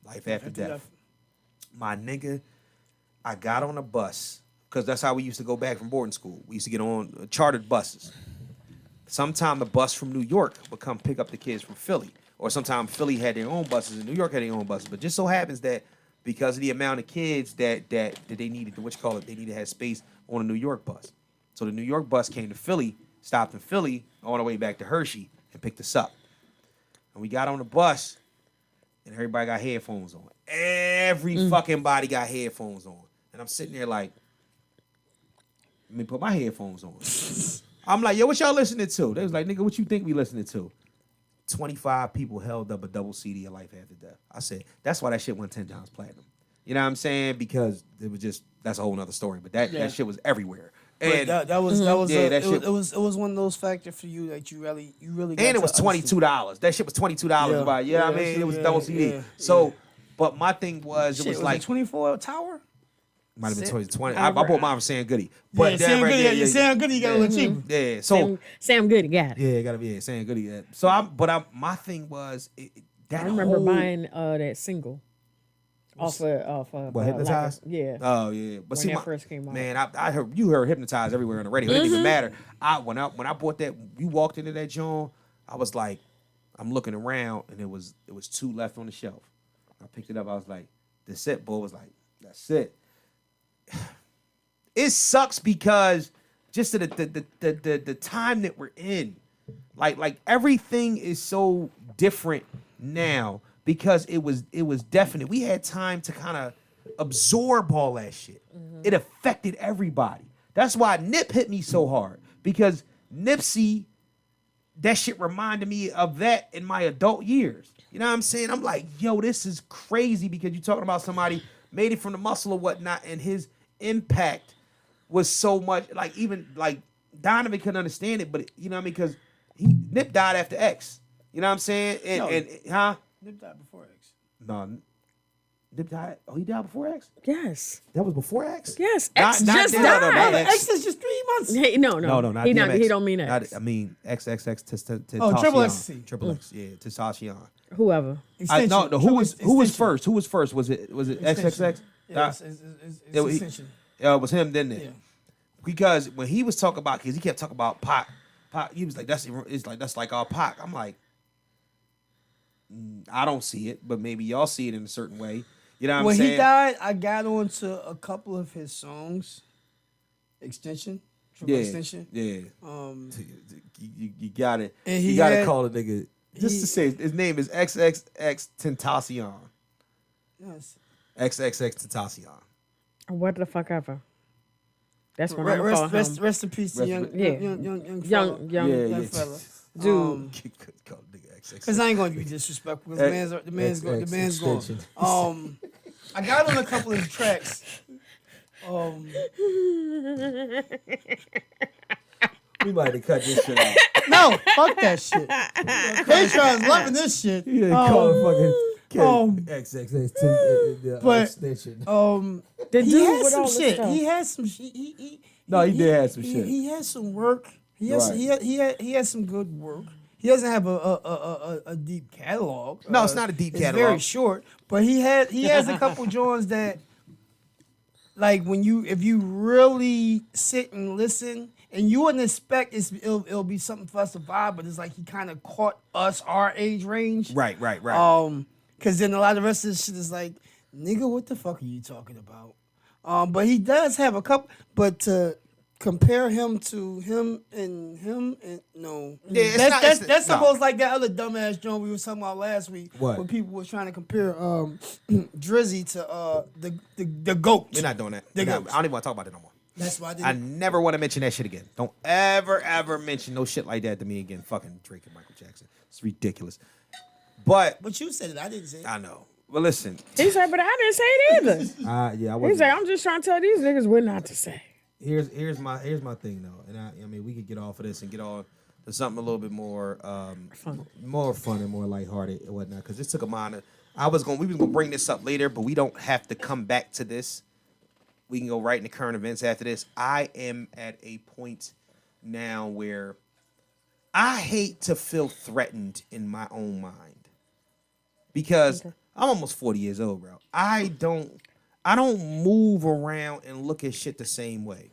Life After Death. My nigga, I got on a bus, because that's how we used to go back from boarding school. We used to get on chartered buses. Sometime the bus from New York would come pick up the kids from Philly. Or sometimes Philly had their own buses and New York had their own buses. But just so happens that because of the amount of kids that they needed to, they needed to have space on a New York bus. So the New York bus came to Philly, stopped in Philly, on the way back to Hershey, and picked us up. And we got on the bus, and everybody got headphones on. Every fucking body got headphones on. And I'm sitting there like, let me put my headphones on. I'm like, yo, what y'all listening to? They was like, nigga, what you think we listening to? 25 people held up a double CD of Life After Death. I said, that's why that shit went 10 times platinum. You know what I'm saying? Because it was just, that's a whole nother story. But that shit was everywhere. And that was one of those factors for you that you really got. And it was $22. That shit was $22 to buy. You know what I mean? It was double CD. Yeah, so, but my thing was, it was like 24 Tower. Might have been 20. I bought mine from Sam Goody. But Sam Goody, Sam Goody got a little cheaper. Yeah, so Sam Goody got it. Yeah, gotta be Sam Goody. Yeah. So my thing was that I remember buying that single off of what, Hypnotized? Yeah. Oh yeah, but when that first came out. Man, I heard you heard Hypnotized everywhere on the radio. It didn't even matter. When I bought that, you walked into that joint, I was like, I'm looking around, and it was 2 left on the shelf. I picked it up. I was like, that's it. Boy was like, that's it. It sucks because just the time that we're in, like everything is so different now because it was definite. We had time to kind of absorb all that shit. It affected everybody. That's why Nip hit me so hard, because Nipsey, that shit reminded me of that in my adult years. You know what I'm saying? I'm like, yo, this is crazy, because you're talking about somebody made it from the muscle or whatnot, and his impact was so much like even like Donovan couldn't understand it, but you know what I mean? Because Nip died after X. You know what I'm saying? And Nip died before X. No, Nip died. Oh, he died before X? Yes. That was before X? Yes. Not- X not just that- died. no, not X. X is just 3 months. No, not he DMX. he don't mean X. I mean XXX Triple X. Triple X, yeah, Tentacion. Whoever. Extension. Who was Extension. first? Who was first? Was it XXX? Yeah, it's extension. It was him, didn't it? Yeah. Because when he was talking about, because he kept talking about Pac, he was like, that's like our Pac. I'm like, I don't see it, but maybe y'all see it in a certain way. You know what I'm When saying? he died, I got onto a couple of his songs. Extension. Triple Extension. Yeah. You got it. And You he got to had- call the nigga. Just to say, his name is XXX Tentacion. Yes. XXX Tentacion. What the fuck ever. That's what I'm Rest, calling rest, him. rest in peace to young fella. Young Fella. dude. Call the nigga XXX. Because I ain't going to be disrespectful. Because the man's gone. I got on a couple of his tracks. We might have cut this shit out. No, fuck that shit. Patreon's loving this shit. Yeah, call it fucking XXX but extension. The He dude had with some all the shit. stuff. He had some shit. He did have some shit. He had some work. He had some good work. He doesn't have a deep catalog. No, it's not a deep catalog. It's very short, but he has a couple joints that, like if you really sit and listen, and you wouldn't expect it'll be something for us to vibe, but it's like he kind of caught us our age range. Right. Because then a lot of the rest of this shit is like, nigga, what the fuck are you talking about? But he does have a couple, but to compare him to him and no. Yeah, that's supposed like that other dumbass joint we were talking about last week. What? When people was trying to compare Drizzy to the GOAT. We're not doing that. The I don't GOAT. even want to talk about it no more. That's why I I didn't. never want to mention that shit again. Don't ever mention no shit like that to me again. Fucking Drake and Michael Jackson. It's ridiculous. But I know. Well, listen. He said, but I didn't say it either. Yeah, I He wasn't. said, I'm just trying to tell these niggas what not to say. Here's my thing though, and I mean we could get off of this and get on to something a little bit more more fun and more lighthearted and whatnot. Because this took a minor. We was gonna bring this up later, but we don't have to come back to this. We can go right into current events after this. I am at a point now where I hate to feel threatened in my own mind because I'm almost 40 years old, bro. I don't move around and look at shit the same way.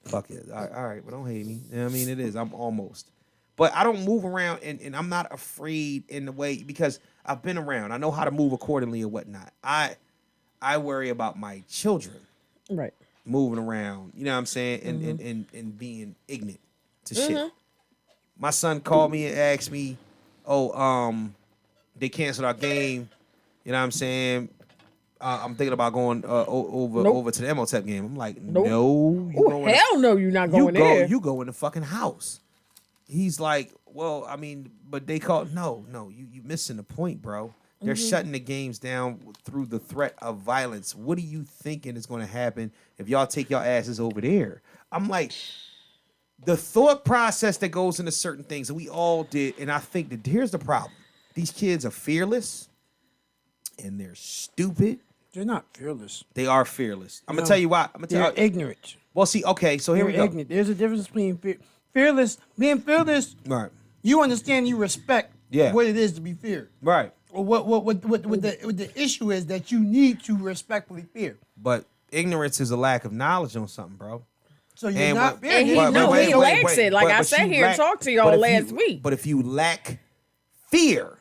Fuck it. All right, well, don't hate me. You know what I mean, it is. I'm almost. But I don't move around and I'm not afraid in the way because I've been around. I know how to move accordingly or whatnot. I worry about my children Right. moving around, you know what I'm saying, and being ignorant to shit. My son called me and asked me, they canceled our game. You know what I'm saying? I'm thinking about going over to the MOTEP game. I'm like, no. Oh, hell no, you're not going there. You go in the fucking house. He's like, well, I mean, but they called. No, you missing the point, bro. They're shutting the games down through the threat of violence. What are you thinking is going to happen if y'all take your asses over there? I'm like, the thought process that goes into certain things, and we all did, and I think that here's the problem. These kids are fearless, and they're stupid. They're not fearless. They are fearless. I'm going to tell you why. They're ignorant. Well, see, okay, so here we go. Ignorant. There's a difference between fearless. Being fearless, Right. you understand, you respect what it is to be feared. Right. Or what the issue is that you need to respectfully fear. But ignorance is a lack of knowledge on something, bro. So you're not fearing. And he lacks it. Like I sat here and talked to y'all last week. But if you lack fear,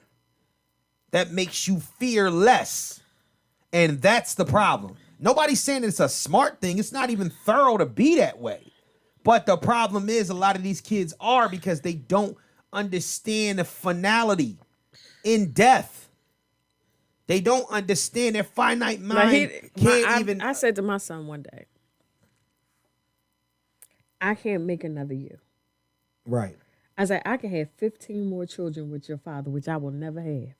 that makes you fear less. And that's the problem. Nobody's saying it's a smart thing. It's not even thorough to be that way. But the problem is a lot of these kids are because they don't understand the finality in death. They don't understand their finite mind. I said to my son one day, I can't make another you. Right. I said, I can have 15 more children with your father, which I will never have.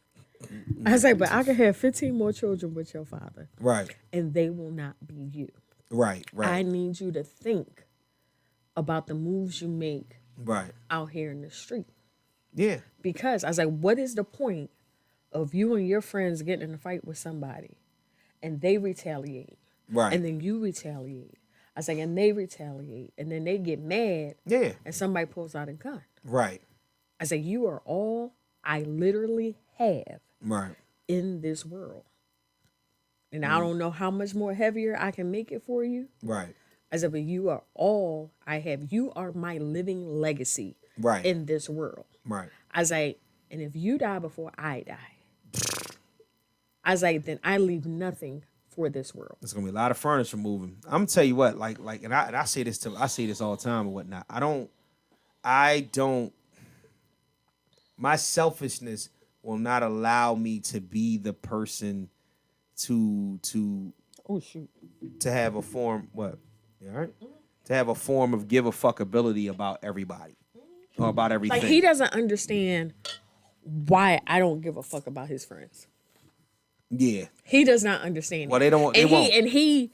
I said, but I can have 15 more children with your father. Right. And they will not be you. Right. I need you to think about the moves you make Right. out here in the street. Yeah. Because I was like, what is the point of you and your friends getting in a fight with somebody and they retaliate? Right. And then you retaliate. I was like, and they retaliate. And then they get mad. Yeah. And somebody pulls out a gun. Right. I said, you are all I literally have Right. in this world. And I don't know how much more heavier I can make it for you. Right. I said, but you are all I have. You are my living legacy Right. in this world. Right. I was like, and if you die before I die, I was like, then I leave nothing for this world. There's gonna be a lot of furniture moving. I'm gonna tell you what, and I say this all the time and whatnot. I don't. My selfishness will not allow me to be the person to Oh shoot. to have a form. What? You all right? To have a form of give a fuck ability about everybody or about everything. Like he doesn't understand why I don't give a fuck about his friends. Yeah. He does not understand. Well, they don't. They won't. And he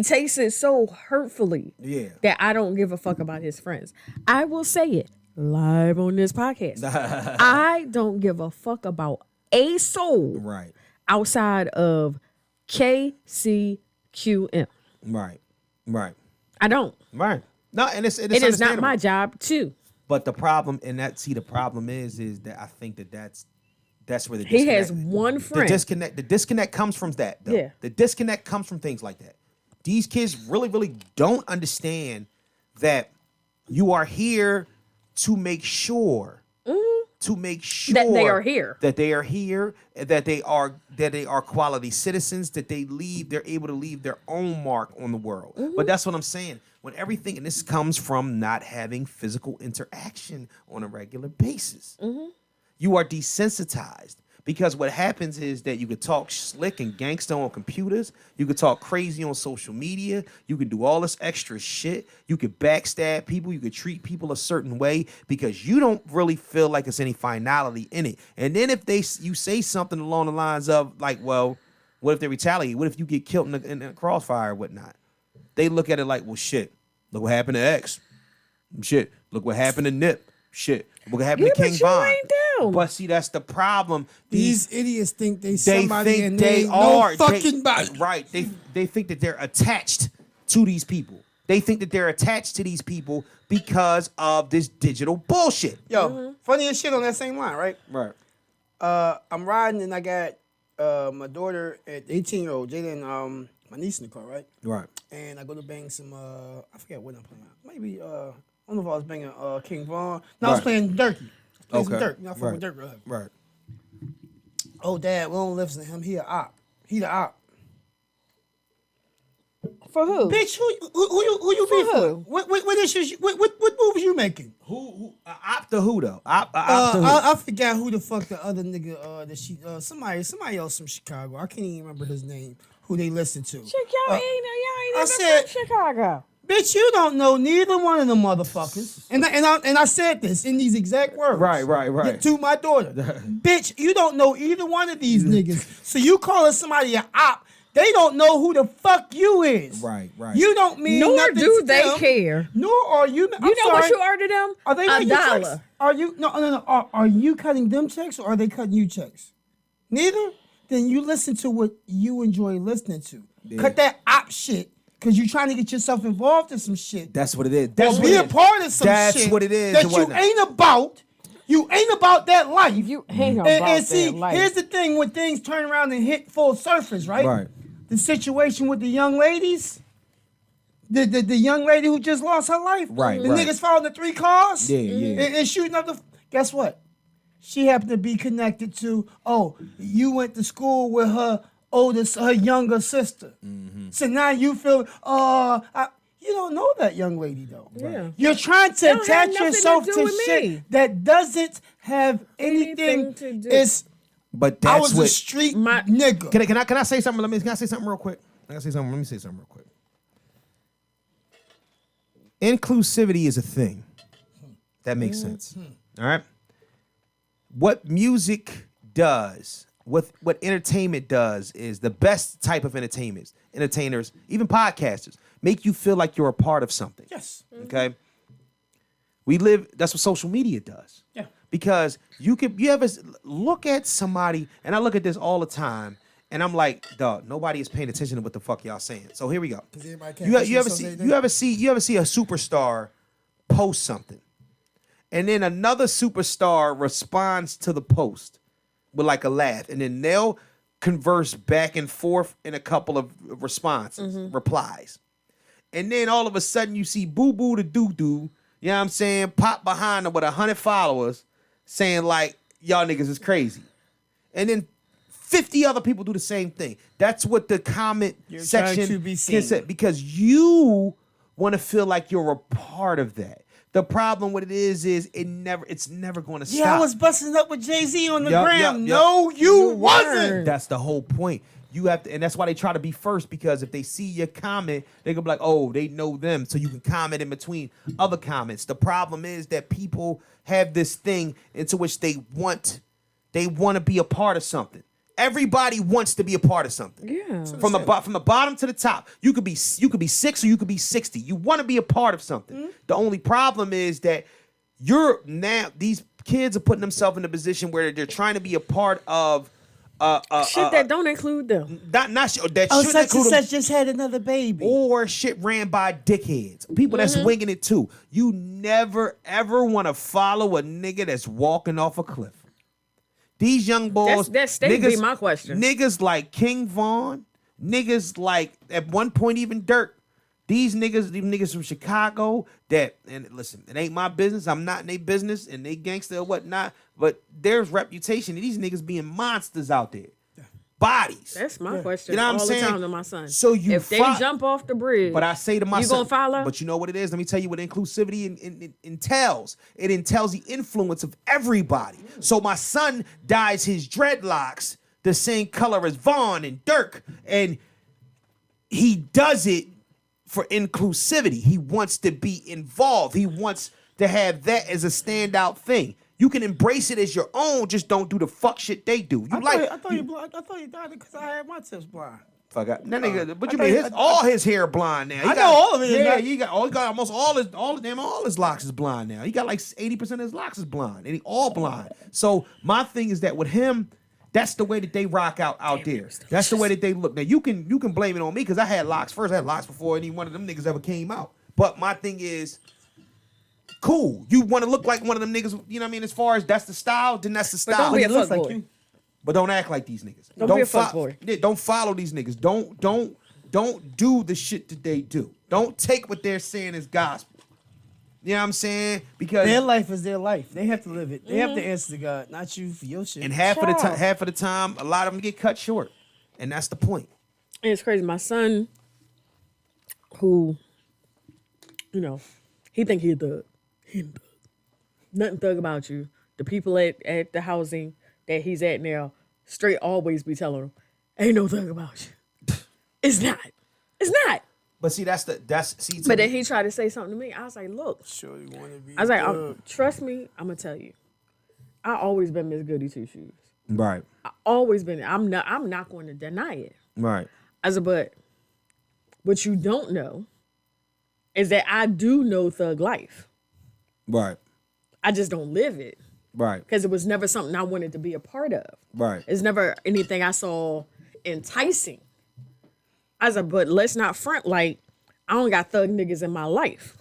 takes it so hurtfully. Yeah. That I don't give a fuck about his friends. I will say it live on this podcast. I don't give a fuck about a soul Right. outside of KCQM. Right. Right. I don't. Right. No, and it is It is not understandable. my job to. But the problem, the problem is that I think that's where the He disconnect, has one friend. The disconnect comes from that. Though. Yeah. The disconnect comes from things like that. These kids really, really don't understand that you are here to make sure. To make sure That they are here. that they are here, that they are quality citizens, that they're able to leave their own mark on the world. But that's what I'm saying. When everything, and this comes from not having physical interaction on a regular basis. You are desensitized. Because what happens is that you could talk slick and gangster on computers. You could talk crazy on social media. You could do all this extra shit. You could backstab people. You could treat people a certain way because you don't really feel like there's any finality in it. And then if you say something along the lines of like, well, what if they retaliate? What if you get killed in the crossfire or whatnot? They look at it like, well, shit, look what happened to X. Shit, look what happened to Nip. Shit, what happened to King Von? Ain't down. But see, that's the problem. These idiots think they They somebody think and they ain't are no fucking body. Right. They think that they're attached to these people. They think that they're attached to these people because of this digital bullshit. Yo, funniest shit on that same line, right? Right. I'm riding and I got my daughter at 18-year-old, Jalen, my niece in the car, right? Right. And I go to bang some, I forget what I'm playing. Maybe, I don't know if I was banging King Von. No, I was Right. playing Durkee. Playing some Okay. Dirk. You know, I fuck Right. with Dirk real heavy. Right. Oh, Dad, we don't listen to him. He a op. He the op. For who? Bitch, who you For beefing who? with? What issues? What moves you making? Who op to who though? Op to who? I forgot who the fuck the other nigga that she somebody else from Chicago. I can't even remember his name. Who they listen to? Chick, y'all ain't I even said- from Chicago. Bitch, you don't know neither one of them motherfuckers. And I said this in these exact words. Right. To my daughter. Bitch, you don't know either one of these niggas. So you calling somebody an op, they don't know who the fuck you is. Right. You don't mean Nor nothing do to they them, care. Nor are you. You know what you ordered them? Are they writing you checks? $1. Are you no? Are you cutting them checks or are they cutting you checks? Neither. Then you listen to what you enjoy listening to. Yeah. Cut that op shit because you're trying to get yourself involved in some shit. That's what it is. Or That's what be it a is. part of some That's shit what it is that and you whatnot. ain't about. You ain't about that life. You ain't about and see, that life. here's the thing: when things turn around and hit full surface, right? Right. The situation with the young ladies, the young lady who just lost her life, Right, The right. niggas following the 3 cars, Yeah. and shooting up the. Guess what? She happened to be connected to. Oh, you went to school with her younger sister. Mm-hmm. So now you feel. You don't know that young lady though. Yeah. You're trying to Don't have attach nothing yourself to to, do with shit me. that doesn't have anything. Anything to do. It's But I that's was what. a street My- nigga. Can I say something? Can I say something real quick? Let me say something real quick. Inclusivity is a thing. That makes sense. All right. What music does, what entertainment does, is the best type of entertainers, even podcasters. make you feel like you're a part of something. Yes. Okay. That's what social media does. Yeah. Because you ever look at somebody, and I look at this all the time, and I'm like, dog, nobody is paying attention to what the fuck y'all saying. So here we go. You ever see a superstar post something, and then another superstar responds to the post with like a laugh, and then they'll converse back and forth in a couple of responses, replies. And then all of a sudden you see Boo Boo the Doo-Doo, you know what I'm saying, pop behind them with 100 followers saying like, y'all niggas is crazy. And then 50 other people do the same thing. That's what the comment section can say, because you want to feel like you're a part of that. The problem with it is it's never going to stop. Yeah, I was busting up with Jay-Z on the gram. No, you wasn't. That's the whole point. You have to, and that's why they try to be first, because if they see your comment, they can be like, oh, they know them, so you can comment in between other comments. The problem is that people have this thing into which they want to be a part of something. Everybody wants to be a part of something. Yeah. From the bottom to the top. You could be 6 or you could be 60. You want to be a part of something. Mm-hmm. The only problem is that these kids are putting themselves in a position where they're trying to be a part of shit that don't include them. Not that oh, shit such and such just had another baby. Or shit ran by dickheads. People that's winging it too. You never ever want to follow a nigga that's walking off a cliff. These young boys, that's be my question. Niggas like King Von, niggas like at one point even Dirk. These niggas from Chicago and listen, it ain't my business. I'm not in their business, and they gangster or whatnot. But there's reputation of these niggas being monsters out there. Bodies. That's my question. You know what I'm all saying? The time to my son. So if they jump off the bridge, but I say to my you son, gonna follow? But you know what it is? Let me tell you what inclusivity entails. It entails the influence of everybody. So my son dyes his dreadlocks the same color as Vaughn and Dirk, and he does it for inclusivity. He wants to be involved. He wants to have that as a standout thing. You can embrace it as your own, just don't do the fuck shit they do. I thought you died because I had my tips blind. Fuck out. That nigga, but you mean all his hair blonde now? I know all of it. Yeah, he got almost all his locks is blonde now. He got like 80% of his locks is blonde, and he all blonde. So my thing is that with him, that's the way that they rock out there. That's the way that they look. Now you can blame it on me because I had locks first. I had locks before any one of them niggas ever came out. But my thing is, cool. You want to look like one of them niggas, you know what I mean? As far as that's the style, then that's the style. But don't be a fuckboy. But don't act like these niggas. Don't be a fuckboy. Yeah, don't follow these niggas. Don't do the shit that they do. Don't take what they're saying as gospel. You know what I'm saying? Because their life is their life. They have to live it. They have to answer to God, not you for your shit. And half of the time, a lot of them get cut short. And that's the point. And it's crazy. My son, who, you know, he think he a thug. Nothing thug about you. The people at the housing that he's at now straight always be telling him, ain't no thug about you. It's not. But see, but then he tried to say something to me. I was like, look. Sure you want to be I was like, trust me, I'm gonna tell you. I always been Miss Goody Two Shoes. Right. I always been. I'm not going to deny it. Right. I said, but what you don't know is that I do know thug life. Right. I just don't live it. Right. Because it was never something I wanted to be a part of. Right. It's never anything I saw enticing. I said, but let's not front like I don't got thug niggas in my life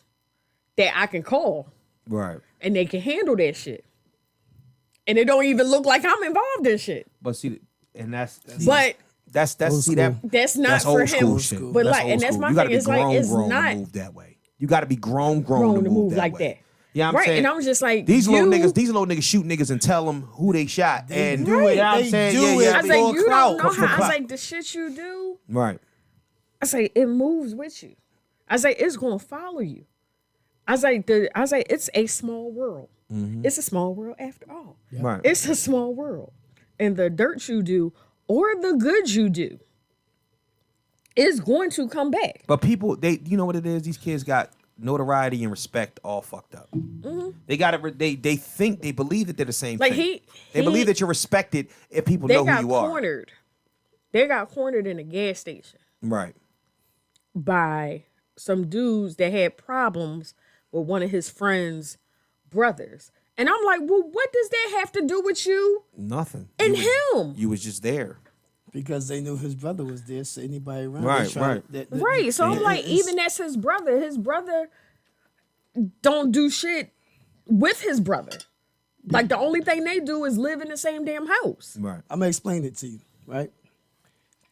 that I can call. Right. And they can handle that shit. And it don't even look like I'm involved in shit. But see, and that's not for him. Shit. But that's like, and that's my thing. Thing. It's like it's not to move that way. You got to be grown to move like way. that. Yeah, I'm right. saying, and I'm just like these little niggas shoot niggas and tell them who they shot and do it. Yeah, I'm saying, yeah. I was like, you don't know how. I was like, the shit you do. Right. I say it moves with you. I say it's gonna follow you. I say it's a small world. Mm-hmm. It's a small world after all. Yep. Right. It's a small world, and the dirt you do or the good you do is going to come back. But people, you know what it is? These kids got notoriety and respect all fucked up. Mm-hmm. They got it. They believe that they're the same thing. They believe that you're respected if people know who you are. They got cornered in a gas station. Right. By some dudes that had problems with one of his friends' brothers. And I'm like, well, what does that have to do with you? Nothing. And him. You was just there. Because they knew his brother was there, so anybody around. Right. Right. So I'm like, even that's his brother don't do shit with his brother. Like, the only thing they do is live in the same damn house. Right. I'm going to explain it to you, right?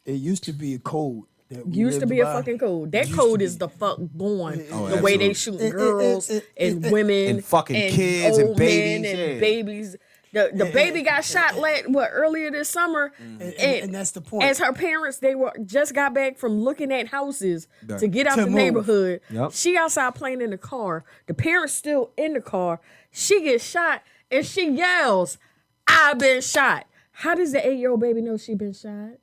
It used to be a code. Used to be a fucking code. That code is the fuck born. The way they shooting girls and women and fucking kids old and babies men and babies. The baby got shot earlier this summer, and that's the point. As her parents, they just got back from looking at houses to get out the move. neighborhood. Yep. She outside playing in the car. The parents still in the car. She gets shot and she yells, "I've been shot." How does the 8-year-old baby know she been shot?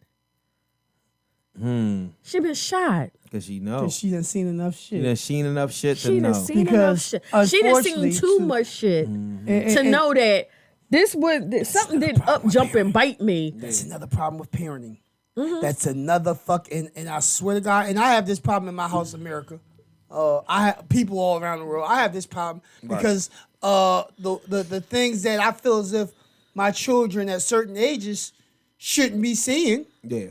She been shot. Because she knows. Because she done seen enough shit. She done seen enough shit to She know. done seen enough shit. She done seen too much shit to know that something didn't up jump and bite me. That's another problem with parenting. That's another fucking, and I swear to God, and I have this problem in my house, America. I have people all around the world. I have this problem because the things that I feel as if my children at certain ages shouldn't be seeing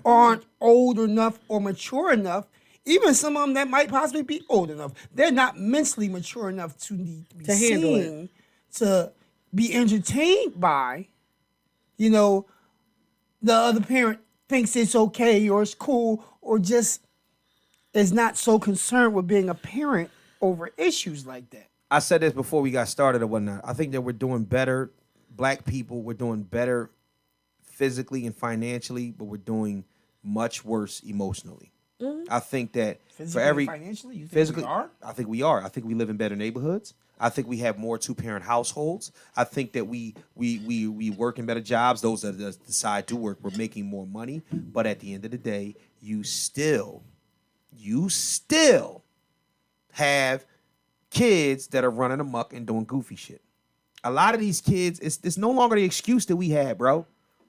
aren't old enough or mature enough. Even some of them that might possibly be old enough, they're not mentally mature enough to need to be seen, to be entertained by. You know, the other parent thinks it's okay or it's cool or just is not so concerned with being a parent over issues like that. I said this before we got started or whatnot. I think that we're doing better. Black people, we're doing better physically and financially, but we're doing much worse emotionally. I think that physically for every and financially, you think physically, we are? I think we are. I think we live in better neighborhoods. I think we have more 2-parent households. I think that we work in better jobs. Those that decide to work, we're making more money. But at the end of the day, you still have kids that are running amok and doing goofy shit. A lot of these kids, it's no longer the excuse that we had, bro.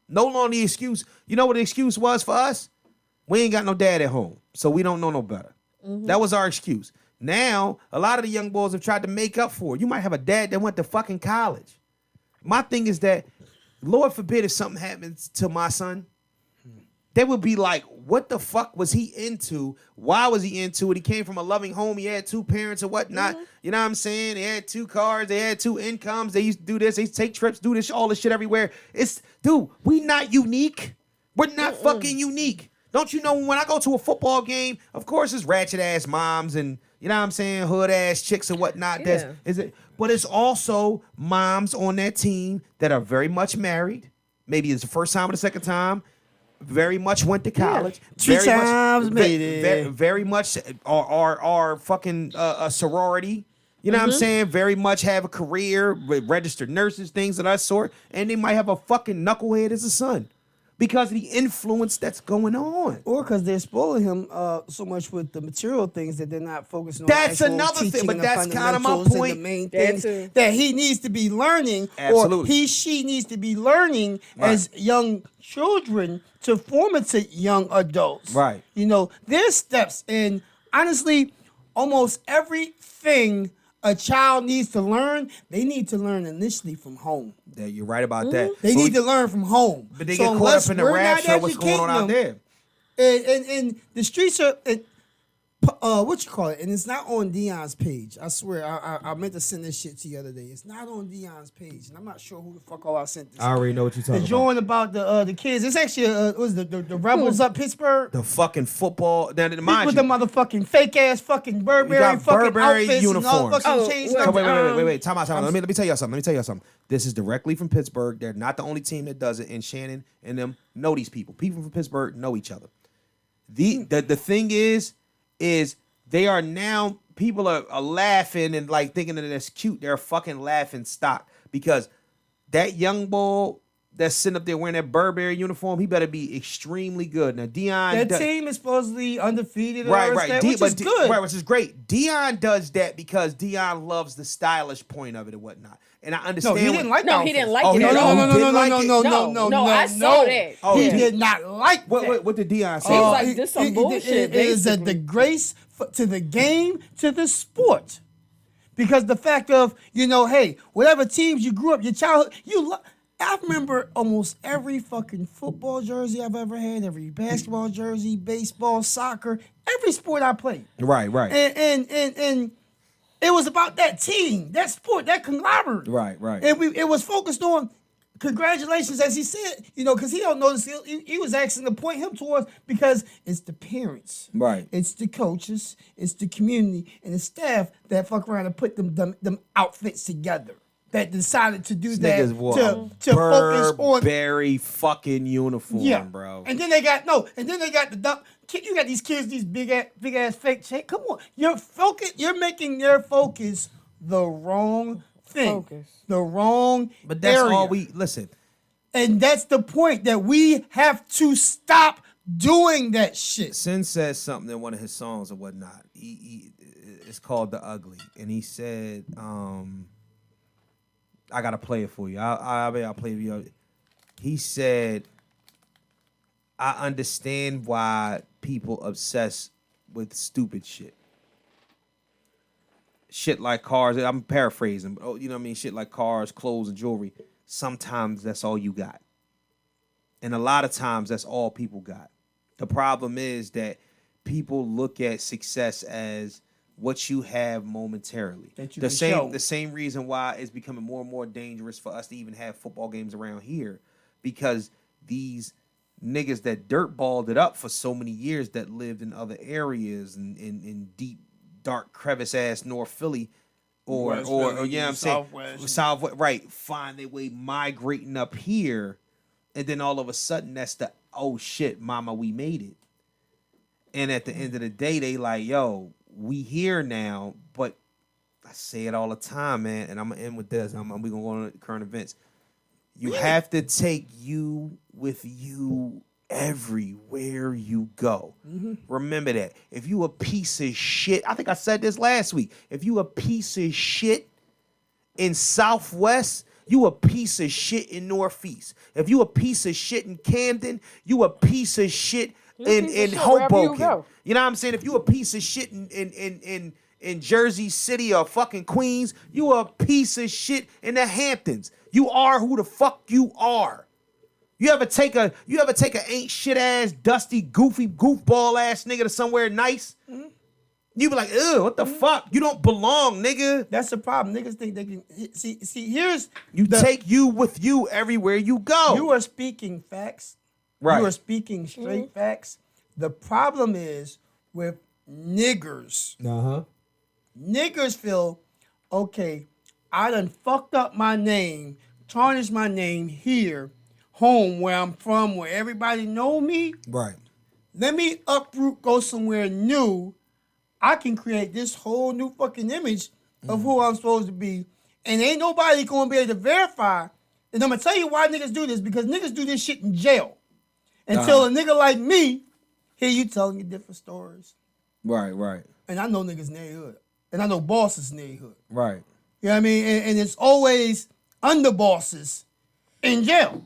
No longer the excuse. You know what the excuse was for us? We ain't got no dad at home, so we don't know no better. That was our excuse. Now, a lot of the young boys have tried to make up for it. You might have a dad that went to fucking college. My thing is that, Lord forbid if something happens to my son, they would be like, what the fuck was he into? Why was he into it? He came from a loving home. He had 2 parents or whatnot. You know what I'm saying? They had 2 cars. They had 2 incomes. They used to do this. They used to take trips, do this, all this shit everywhere. Dude, we not unique. We're not fucking unique. Don't you know when I go to a football game, of course it's ratchet-ass moms and, you know what I'm saying, hood-ass chicks and whatnot. Yeah. But it's also moms on that team that are very much married. Maybe it's the first time or the second time. Very much went to college. Yeah. 3 times made it. Very much are fucking a sorority. You know what I'm saying? Very much have a career with registered nurses, things of that sort. And they might have a fucking knucklehead as a son because of the influence that's going on. Or because they're spoiling him so much with the material things that they're not focusing on. That's actual another thing, but teaching that's the kind of my fundamentals point. and the main That things too. that he needs to be learning, Absolutely. or she needs to be learning as young children to form into young adults. Right. You know, there's steps, and honestly, almost everything a child needs to learn, they need to learn initially from home. Yeah, you're right about that. They need to learn from home. But they get caught up in the rapture of what's going on out there. And the streets are, what you call it? And it's not on Dion's page. I swear, I meant to send this shit to you the other day. It's not on Dion's page, and I'm not sure who the fuck all I sent this. I already know what you're talking The about. joint about the kids. It's actually the Rebels up Pittsburgh. The fucking football. Now, With mind the you, motherfucking fake ass fucking Burberry You got fucking Burberry outfits uniforms. and all fucking Oh, chains. well, wait. Time out. Let me tell you something. This is directly from Pittsburgh. They're not the only team that does it, and Shannon and them know these people. People from Pittsburgh know each other. The thing is they are now, people are laughing and like thinking that it's cute. They're fucking laughing stock because that young boy that's sitting up there wearing that Burberry uniform, he better be extremely good. Now Dion, That team is supposedly undefeated, right, which is good, right, which is great. Dion does that because Dion loves the stylish point of it and whatnot. And I understand. No, he didn't like. No, he didn't like Oh, it. he at didn't- all. oh, he didn't like it? No, I saw that. Oh, He yeah. did not like that. What did Dion say? He was like, this some bullshit, It is a basically. disgrace to the game, to the sport. Because the fact of, hey, whatever teams you grew up, your childhood, I remember almost every fucking football jersey I've ever had, every basketball jersey, baseball, soccer, every sport I played. Right. And it was about that team, that sport, that conglomerate. Right. And it was focused on congratulations, as he said, because he don't know this. He was asking to point him towards, because it's the parents, Right. It's the coaches, it's the community, and the staff that fuck around and put them outfits together. That decided to do that Niggas wore to focus on Burberry fucking uniform, bro. And then they got the duck. You got these kids, these big ass fake shit. Come on, you're making their focus the wrong thing, the wrong. But that's area. all we listen. And that's the point, that we have to stop doing that shit. Sin says something in one of his songs or whatnot. It's called The Ugly, and he said, I gotta play it for you. I'll play it for you. He said, I understand why people obsess with stupid shit. Shit like cars. I'm paraphrasing, but you know what I mean? Shit like cars, clothes, and jewelry. Sometimes that's all you got. And a lot of times that's all people got. The problem is that people look at success as what you have momentarily. The same reason why it's becoming more and more dangerous for us to even have football games around here, because these niggas that dirtballed it up for so many years that lived in other areas and in deep, dark, crevice ass North Philly or you know what I'm saying? Southwest, right, find their way migrating up here, and then all of a sudden that's the, oh shit, mama, we made it. And at the end of the day, they like, yo, we here now, but I say it all the time, man, and I'm gonna end with this. We gonna go on to current events. You have to take you with you everywhere you go. Mm-hmm. Remember that. If you a piece of shit, I think I said this last week. If you a piece of shit in Southwest, you a piece of shit in Northeast. If you a piece of shit in Camden, you a piece of shit in Hoboken. You know what I'm saying? If you a piece of shit in Jersey City or fucking Queens, you a piece of shit in the Hamptons. You are who the fuck you are. You ever take a ain't shit ass, dusty, goofy, goofball ass nigga to somewhere nice? Mm-hmm. You be like, ew, what the fuck? You don't belong, nigga. That's the problem. Niggas think they can see. Here's take you with you everywhere you go. You are speaking facts. Right. You are speaking straight facts. The problem is with niggers. Niggers feel, okay, I done fucked up my name, tarnished my name here, home where I'm from, where everybody know me. Right. Let me uproot, go somewhere new. I can create this whole new fucking image of who I'm supposed to be. And ain't nobody gonna be able to verify. And I'm gonna tell you why niggas do this, because niggas do this shit in jail. Until a nigga like me hear you telling you different stories. Right. And I know niggas in their hood. And I know bosses in their hood. Right. You know what I mean? And it's always underbosses in jail.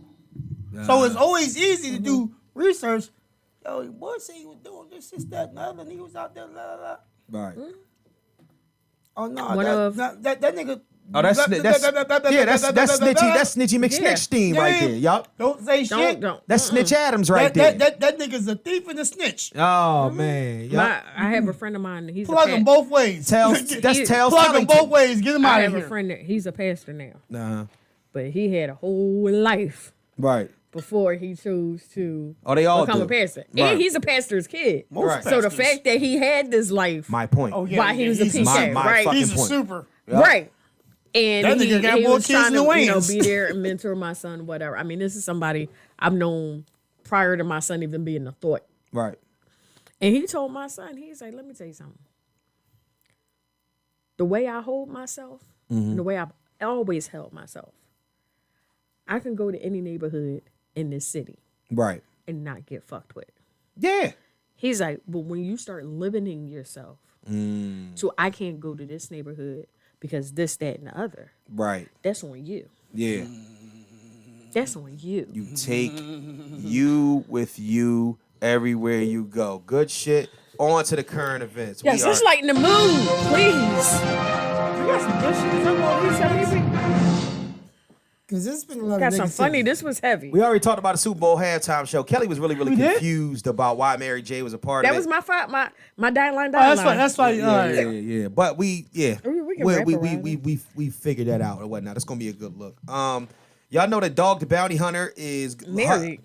So it's always easy to do research. Yo, your boy said he was doing this, that, and the other, and he was out there, la, la, la. Right. Oh, no, that nigga... Oh, that's Snitchy McSnitch theme right there, y'all. Don't say shit. That's Snitch Adams right there. That nigga's a thief and a snitch. Oh man, I have a friend of mine. He's plug him both ways. That's Tales. Plug him both ways. Get him out of here. I have a friend that he's a pastor now. But he had a whole life right before he chose to they all become do. a pastor. Right. And he's a pastor's kid. Most So the fact that he had this life, my point. While he was a piece my right? He's point. a super. Yep. Right. And that nigga got he more was kids trying than to, Wayans. be there and mentor my son, whatever. I mean, this is somebody I've known prior to my son even being a thought. Right. And he told my son, he's like, let me tell you something. The way I hold myself, and the way I've always held myself, I can go to any neighborhood in this city Right. and not get fucked with. Yeah. He's like, but when you start limiting yourself, so I can't go to this neighborhood because this, that, and the other. Right. That's on you. Yeah. That's on you. You take you with you everywhere you go. Good shit. On to the current events. Yes, let's lighten the mood, please. You got some good shit to talk about. Because it's been a lot Got of some negativity. funny. This was heavy. We already talked about the Super Bowl halftime show. Kelly was really We did? confused about why Mary J was a part That of it. was my dying line. Oh, that's fine. That's fine. Yeah. But we We can wrap around we figured that out or whatnot. It's gonna be a good look. Y'all know that Dog the Bounty Hunter is married.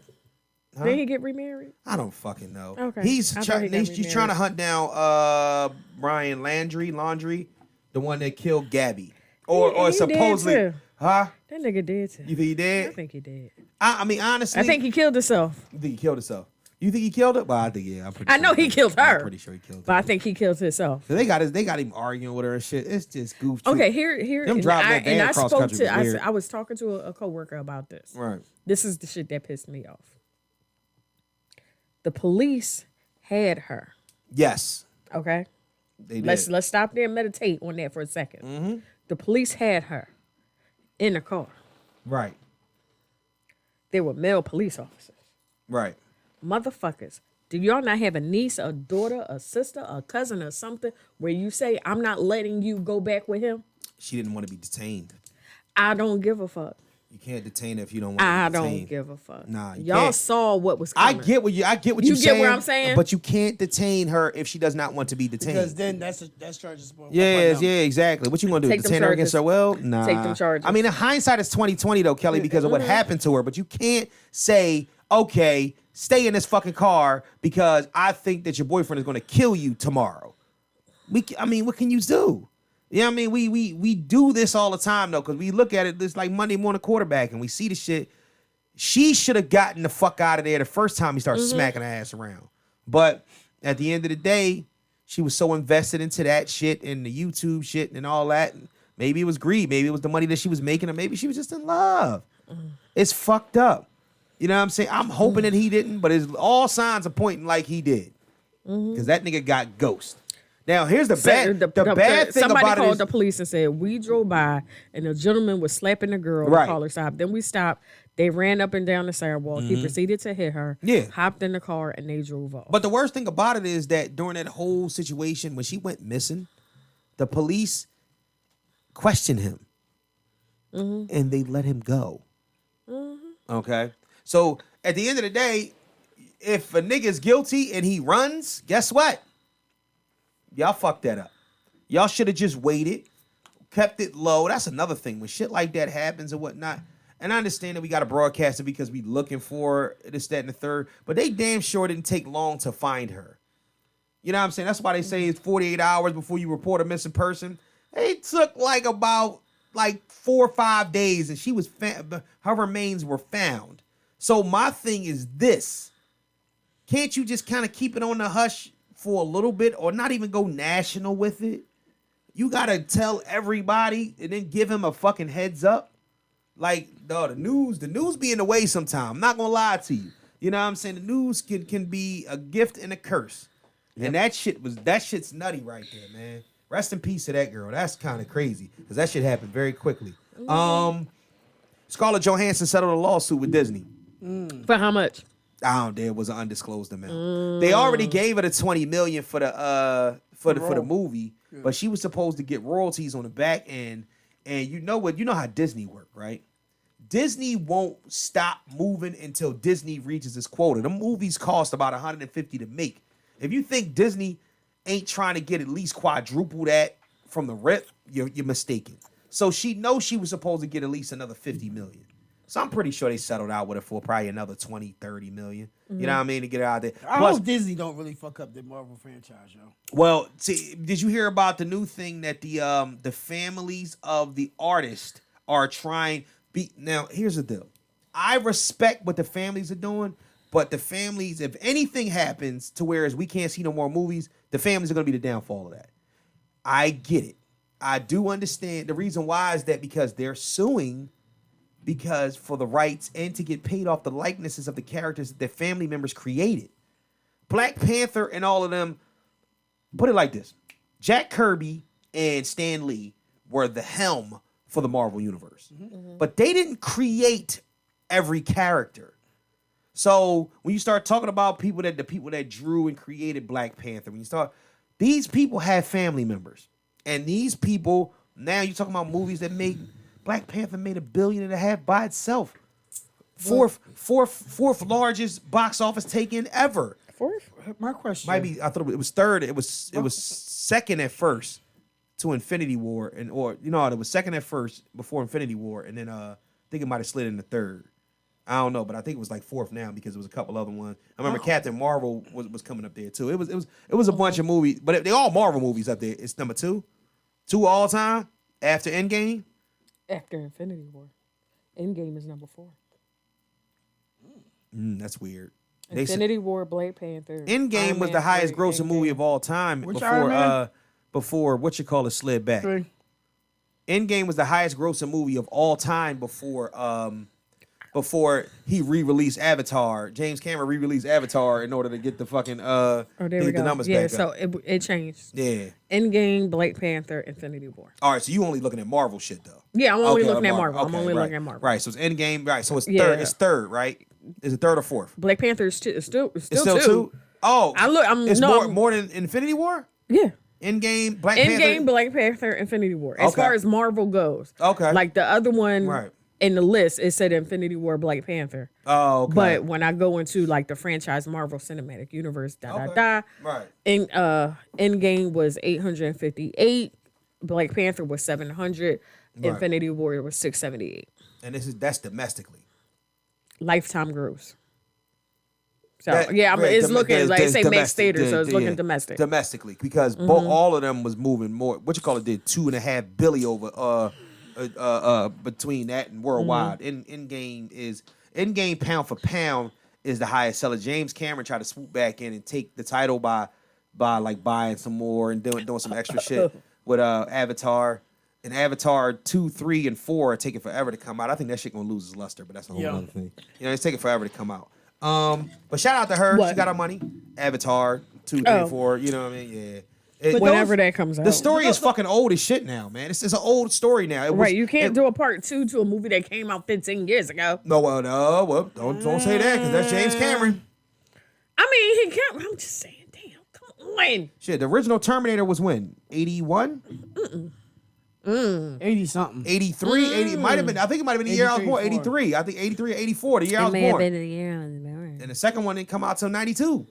Did he get remarried? I don't fucking know. Okay. He's I thought he got he's trying to hunt down Brian Laundrie, the one that killed Gabby. Or he supposedly, did too. huh? That nigga did too. You think he did? I think he did. I mean, honestly, I think he killed himself. You think he killed himself? You think he killed it? Well, I think I'm pretty. I sure know he killed her. I'm pretty sure he killed But her. I think he killed himself. They got him arguing with her and shit. It's just goofy. Okay, here. Them And driving I, that van and I across spoke country to. was weird. I was talking to a coworker about this. Right. This is the shit that pissed me off. The police had her. Yes. Okay. They did. Let's stop there and meditate on that for a 2nd. The police had her in the car. Right. They were male police officers. Right. Motherfuckers. Do y'all not have a niece, a daughter, a sister, a cousin, or something where you say, I'm not letting you go back with him? She didn't want to be detained. I don't give a fuck. You can't detain her if you don't want to I be detained. don't give a fuck. Nah, you y'all can't. saw what was I coming. get what you You saying. get what I'm saying? But you can't detain her if she does not want to be detained. Because then that's charges. Yeah, exactly. What you want to do? Take them Detain her charges. against her will? Nah. Take them charges. I mean, in hindsight, it's 2020 though, Kelly, because of what happened to her. But you can't say, okay, stay in this fucking car because I think that your boyfriend is going to kill you tomorrow. I mean, what can you do? Yeah, I mean, we do this all the time though, because we look at it. It's like Monday morning quarterback, and we see the shit. She should have gotten the fuck out of there the first time he started smacking her ass around. But at the end of the day, she was so invested into that shit and the YouTube shit and all that. And maybe it was greed. Maybe it was the money that she was making, or maybe she was just in love. It's fucked up. You know what I'm saying? I'm hoping that he didn't, but all signs are pointing like he did. Because that nigga got ghost. Now, here's the bad thing somebody about it called is, the police and said, we drove by and the gentleman was slapping the girl. Right. The caller stopped. Then we stopped. They ran up and down the sidewalk. He proceeded to hit her. Yeah. Hopped in the car and they drove off. But the worst thing about it is that during that whole situation, when she went missing, the police questioned him. And they let him go. Okay? So, at the end of the day, if a nigga's guilty and he runs, guess what? Y'all fucked that up. Y'all should have just waited, kept it low. That's another thing. When shit like that happens and whatnot, and I understand that we got to broadcast it because we looking for this, that, and the third, but they damn sure didn't take long to find her. You know what I'm saying? That's why they say it's 48 hours before you report a missing person. It took about 4 or 5 days, and she was her remains were found. So my thing is this. Can't you just kind of keep it on the hush for a little bit, or not even go national with it? You gotta tell everybody and then give him a fucking heads up. Like, the news be in the way sometimes. I'm not gonna lie to you. You know what I'm saying? The news can be a gift and a curse. Yep. And that shit's nutty right there, man. Rest in peace to that girl. That's kind of crazy because that shit happened very quickly. Scarlett Johansson settled a lawsuit with Disney. For how much? There was an undisclosed amount. They already gave her the $20 million for the movie, but she was supposed to get royalties on the back end. And you know how Disney work, right? Disney won't stop moving until Disney reaches its quota. The movies cost about $150 to make. If you think Disney ain't trying to get at least quadruple that from the rip, you're mistaken. So she knows she was supposed to get at least another $50 million. So I'm pretty sure they settled out with it for probably another 20, 30 million. You know what I mean? To get it out there. I hope Disney don't really fuck up the Marvel franchise, yo. Well, see, did you hear about the new thing that the families of the artists are trying? Now, here's the deal. I respect what the families are doing, but the families, if anything happens to whereas we can't see no more movies, the families are going to be the downfall of that. I get it. I do understand. The reason why is that because they're suing because for the rights and to get paid off the likenesses of the characters that their family members created. Black Panther and all of them, put it like this. Jack Kirby and Stan Lee were the helm for the Marvel Universe. But they didn't create every character. So when you start talking about the people that drew and created Black Panther, these people have family members. And these people, now you're talking about movies that make Black Panther made $1.5 billion by itself. Fourth largest box office take-in ever. Fourth? My question. Might be. I thought it was third. It was second at first to Infinity War, it was second at first before Infinity War, and then I think it might have slid into third. I don't know, but I think it was like fourth now because there was a couple other ones. I remember Captain Marvel was coming up there too. It was a bunch of movies, but they all Marvel movies up there. It's number 2 all time after Endgame. After Infinity War, Endgame is number 4. That's weird. Infinity War, Black Panther. Endgame was the highest grossing movie of all time before slid back. 3. Endgame was the highest grossing movie of all time before he re-released Avatar. James Cameron re-released Avatar in order to get the fucking the numbers back up. So it changed. Yeah. Endgame, Black Panther, Infinity War. All right, so you only looking at Marvel shit though. Yeah, I'm only looking at Marvel. Okay, I'm only looking at Marvel. Right, so it's Endgame. Right, so it's third. It's third, right? Is it third or fourth? Black Panther is still It's still 2. Oh, it's more than Infinity War. Yeah. Endgame, Black Panther. Black Panther, Infinity War. As far as Marvel goes. Okay. Like the other one Right. in the list, it said Infinity War, Black Panther. Oh, okay. But when I go into like the franchise Marvel Cinematic Universe, Right. Endgame was 858. Black Panther was 700. Right. Infinity War was 678. And that's domestically. Lifetime gross. So It's looking like say Max domestic, Theater, so it's looking domestic. Domestically, because all of them was moving more. Did $2.5 billion over between that and worldwide. Endgame pound for pound is the highest seller. James Cameron tried to swoop back in and take the title by like buying some more and doing some extra shit with Avatar. And Avatar 2, 3, and 4 are taking forever to come out. I think that shit gonna lose its luster, but that's a whole other thing. It's taking forever to come out. But shout out to her. What? She got her money. Avatar 2, 3, 4. You know what I mean? Yeah. Whenever that comes out. The story is fucking old as shit now, man. It's an old story now. You can't do a part 2 to a movie that came out 15 years ago. No, don't say that because that's James Cameron. I mean, he can't. I'm just saying, damn, come on. Shit, the original Terminator was when? 81? 80 something. 83? 80, might have been. I think it might have been the year I was born. 83. I think 83 or 84, the year I was born. It may have been the year I was born. And the second one didn't come out till 92.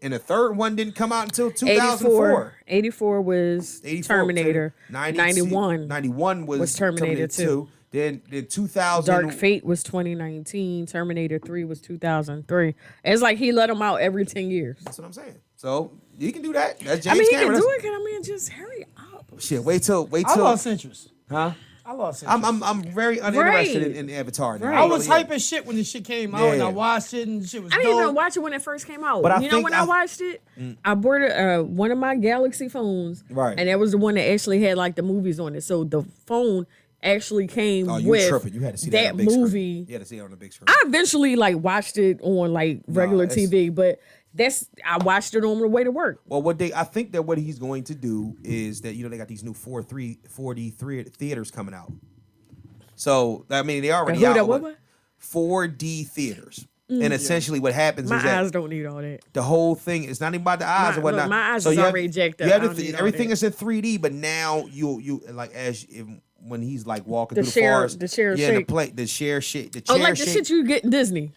And the third one didn't come out until 2004. 84 was 84, Terminator. 91 was Terminator 2. Then 2000. Dark Fate was 2019. Terminator 3 was 2003. It's like he let them out every 10 years. That's what I'm saying. So you can do that. That's James Cameron. Cameron. He can do it. Just hurry up. Shit, wait till. I lost interest. Huh? I lost interest. I'm very uninterested in Avatar. Now. I was hyping shit when the shit came out, and I watched it, and the shit was dope. I didn't even watch it when it first came out. But I watched it, I bought one of my Galaxy phones, right? And that was the one that actually had like the movies on it. So the phone actually came with tripping. You had to see that on the big movie. Screen. You had to see it on the big screen. I eventually like watched it on like regular TV, but I watched it on the way to work. Well, I think that what he's going to do is that they got these new 4D theaters coming out. So I mean they already out. What? 4D theaters. And essentially what happens my is that eyes don't need all that. The whole thing is not even about the eyes or whatnot. My eyes is already jacked up. Everything is in 3D, but now you like when he's like walking through the forest, the chair shake. The chair shake. the shit you get in Disney.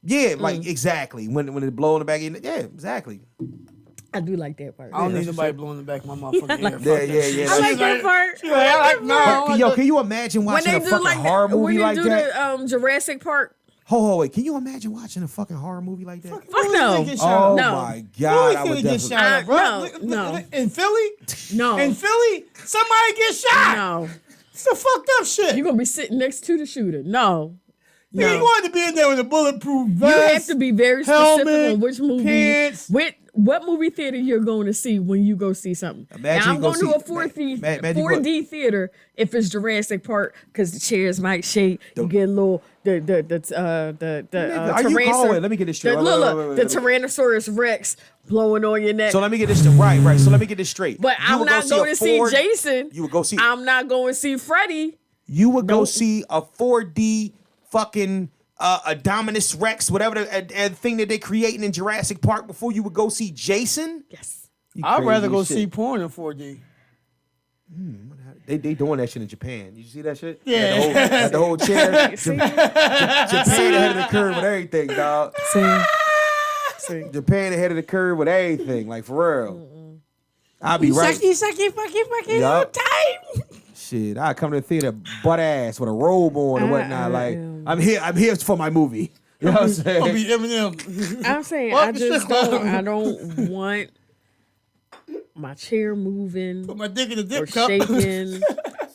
Yeah, like exactly. When it blow in the back end. Yeah, exactly. I do like that part. I don't need nobody blowing the back of my motherfucking ear. Yeah. I like that part. Can you imagine watching a fucking horror movie like that? When they do the Jurassic Park. Wait. Can you imagine watching a fucking horror movie like that? Fuck no. Oh no. my God. I would definitely. No. In Philly? No. In Philly? Somebody get shot. No. It's the fucked up shit. You're going to be sitting next to the shooter. No. Yeah, he wanted to be in there with a bulletproof vest. You have to be very specific helmet, on which movie, pants. what movie theater you're going to see when you go see something. Imagine now, you I'm go going to a see- 4D theater if it's Jurassic Park because the chairs might shake. You get a little are you Tyrannosaurus. calling? Let me get this straight. Look, the Tyrannosaurus Rex blowing on your neck. So let me get this straight. Right. So let me get this straight. But You I'm would not going to see Ford- Jason. You would go see. I'm not going to see Freddy. You would go Nope. see a 4D fucking a Dominus Rex, whatever the thing that they're creating in Jurassic Park before you would go see Jason. Yes. You I'd crazy rather go as shit. see porn in 4D. They doing that shit in Japan. You see that shit? Yeah. The whole chair. See? Japan ahead of the curve with everything, dog. See? Japan ahead of the curve with everything, like for real. I'll be right. Fucking Yup. time. Shit, I come to the theater butt ass with a robe on and whatnot. Like I'm here for my movie. You know what I'm saying? I'll be Eminem. I'm saying Fuck I the just strip club. don't want my chair moving Put my dick in the or dip cup. shaking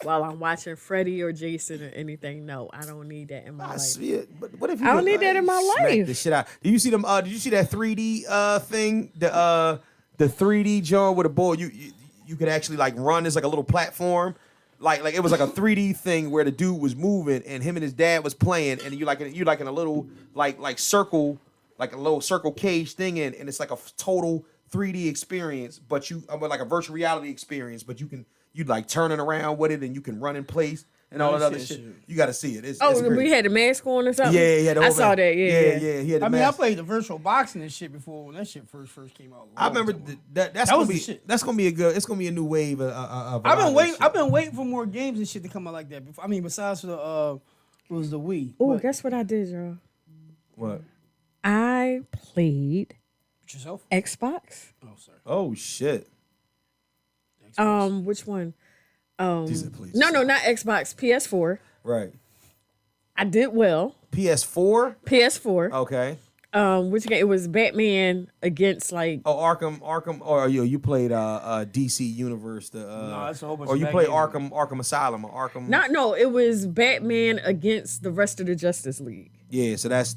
while I'm watching Freddy or Jason or anything. No, I don't need that in my I life. see it, but what if you I don't need that in my smack life. the shit out? Did you see them? Did you see that 3D thing? The 3D John with a ball. You could actually like run. There's like a little platform. Like it was like a 3D thing where the dude was moving and him and his dad was playing, and you like in a little like circle, like a little circle cage thing, and it's like a total 3D experience, but like a virtual reality experience, but you like turning around with it and you can run in place and all that other shit. You got to see it. It's We great. had the mask on or something? Yeah. I saw that, yeah. He had the I mask. played the virtual boxing and shit before when that shit first came out. I remember that's That gonna was be the shit. that's gonna be a good. It's gonna be a new wave of I've been waiting for more games and shit to come out like that. Before, I mean, besides for the it was the Wii. Oh, But- guess what I did, y'all? What? I played yourself? Xbox. Oh, sorry. Oh shit! Which one? Please. No, not Xbox. PS4. Right. I did well. PS4. PS4. Okay. Which game? It was Batman against like. Oh, Arkham. Or you played DC Universe. No, that's a whole bunch Or of you bad played games. Arkham Asylum or Arkham. No, it was Batman against the rest of the Justice League. Yeah, so that's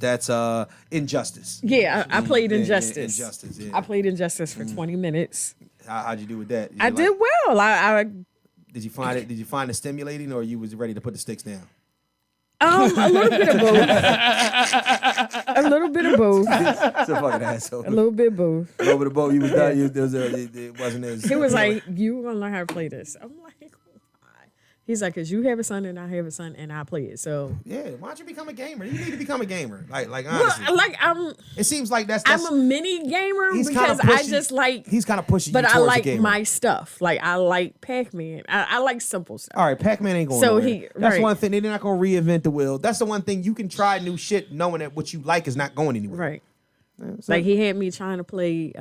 Injustice. Yeah, I played Injustice. Injustice. Yeah. I played Injustice for 20 minutes. How'd you do with that? I did well. I Did you find it? Did you find it stimulating, or you was ready to put the sticks down? a little bit of both. A little bit of both. It's a fucking asshole. A little bit of both. A little bit of both. You was done. It wasn't as. He was like, "You gonna learn how to play this?" I'm like, "Why?" He's like, "Cause you have a son and I have a son and I play it." So Yeah, why don't you become a gamer? You need to become a gamer. Like well, honestly. like It seems like that's I'm a mini gamer he's because kinda I pushing- just like. he's kind of pushing But you I towards like the gamer. my stuff. Like I like Pac-Man. I like simple stuff. All right, Pac-Man ain't going So nowhere. That's right. one thing. They're not going to reinvent the wheel. That's the one thing. You can try new shit knowing that what you like is not going anywhere. Right. So- Like he had me trying to play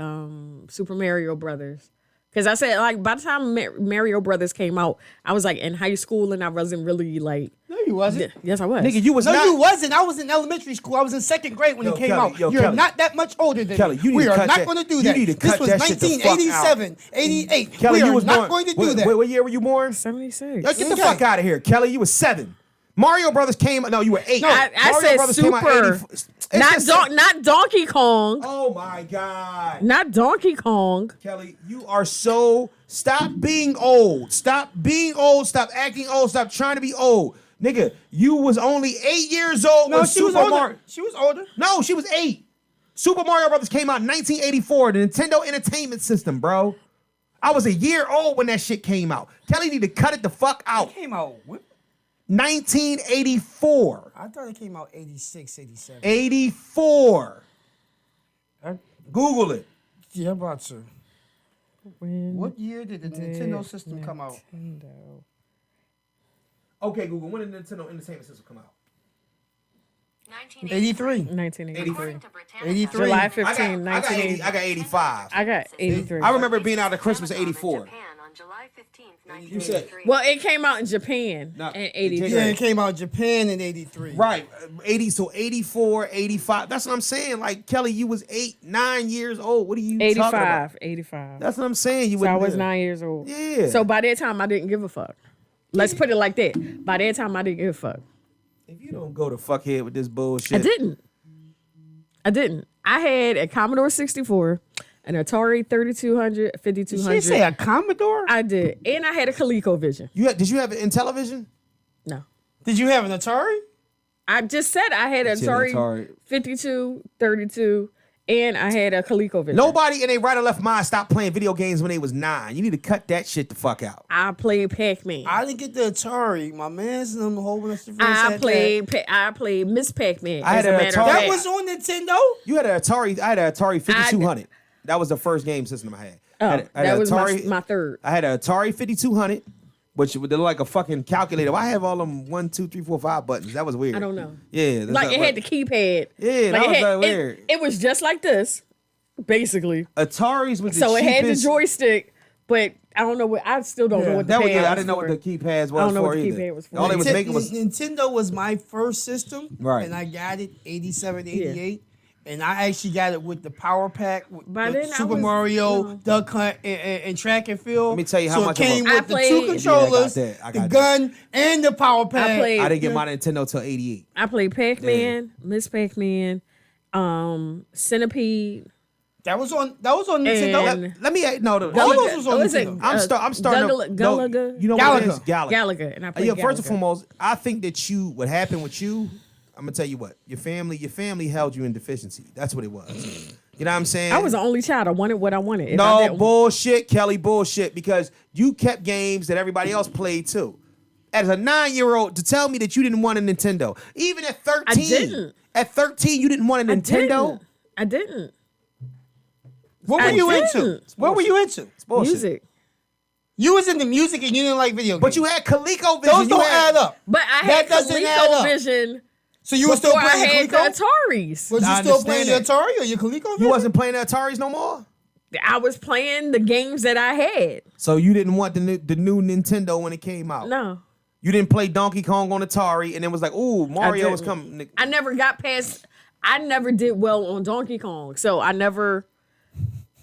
Super Mario Brothers. Because I said, like, by the time Mario Brothers came out, I was like in high school and I wasn't really like. No, you wasn't. Yes, I was. Nigga, you was No, not. you wasn't. I was in elementary school. I was in second grade when Yo, it came Kellie, out. yo, You're Kellie. not that much older than Kellie, me. you need We to are cut not that- going to do you that. need to This cut was that shit the fuck out. 1987, 88. Kellie, we you are was not born. going to do that. What year were you born? 76. Yo, get the Okay. fuck out of here, Kellie. You was 7. Mario Brothers came. No, you were 8. I Mario said Brothers Super. Came out 80, it's Not, just- not Donkey Kong. Oh my God. Not Donkey Kong. Kellie, you are so. Stop being old. Stop being old. Stop acting old. Stop trying to be old. Nigga, you was only 8 years old No, when she was Super older. Mario. She was older. No, she was 8. Super Mario Brothers came out in 1984, the Nintendo Entertainment System, bro. I was a year old when that shit came out. Kellie need to cut it the fuck out. Came out. When? 1984. I thought it came out 86, 87. 84. Google it. Yeah, about to. When What year did the Nintendo system come out? Nintendo. Okay, Google, when did the Nintendo Entertainment System come out? 83. 1983. 83. July I 15, got 1980. 85. I got 83. I remember it being out at Christmas 84. You said Well, it came out in Japan No, in 83. Yeah, it came out in Japan in 83. right, 80, so 84, 85. That's what I'm saying. Like, Kellie, you was 8, 9 years old. What are you talking about? 85. 85. That's what I'm saying. You So I wouldn't was live. 9 years old. Yeah. So by that time, I didn't give a fuck. Let's put it like that. By that time, I didn't give a fuck. If you don't go to fuckhead with this bullshit. I didn't. I had a Commodore 64, an Atari 3200, 5200. Did she say a Commodore? I did. And I had a ColecoVision. Did you have it in television? No. Did you have an Atari? I just said I had an Atari 52, 32, and I had a ColecoVision. Nobody in a right or left mind stopped playing video games when they was 9. You need to cut that shit the fuck out. I played Pac-Man. I didn't get the Atari. My man's and them whole bunch of friends I played Miss Pac-Man. I had an Atari. That was on Nintendo? You had an Atari. I had an Atari 5200. That was the first game system I had. That was my third. I had an Atari 5200, which was like a fucking calculator. I have all them 1, 2, 3, 4, 5 buttons. That was weird. I don't know. Yeah. Like it had the keypad. Yeah, like that was weird. It was just like this, basically. Ataris was the So it cheapest. had the joystick, but I don't know what. I still don't know what the pad was. I didn't know what the keypads was for. I don't know what the either. keypad was for. All they was making was Nintendo was my first system, right? And I got it 87, 88. And I actually got it with the power pack, with Super Mario, Duck Hunt, and Track and Field. Let me tell you how much it came with the 2 controllers, the gun, and the power pack. I didn't get my Nintendo till 88. I played Pac-Man, Miss Pac-Man, Centipede. That was on Nintendo. Let me all those was on Nintendo. I'm starting Galaga. You know what it is? Galaga. And I played Galaga. First and foremost, I think that what happened with you, I'm gonna tell you what, your family held you in deficiency. That's what it was. You know what I'm saying? I was the only child. I wanted what I wanted. No, bullshit, Kelly, bullshit, because you kept games that everybody else played too. As a 9-year-old, to tell me that you didn't want a Nintendo, even at 13. I didn't. At 13, you didn't want a Nintendo? I didn't. What were you into? What were you into? Music. You was into music and you didn't like video games. But you had ColecoVision. Those don't add up. But I had ColecoVision. So you were still playing I had Coleco? the Ataris. Was you still playing the Atari or your ColecoVision? You wasn't playing the Ataris no more? I was playing the games that I had. So you didn't want the new Nintendo when it came out? No. You didn't play Donkey Kong on Atari and then was like, ooh, Mario was coming. I never did well on Donkey Kong. So I never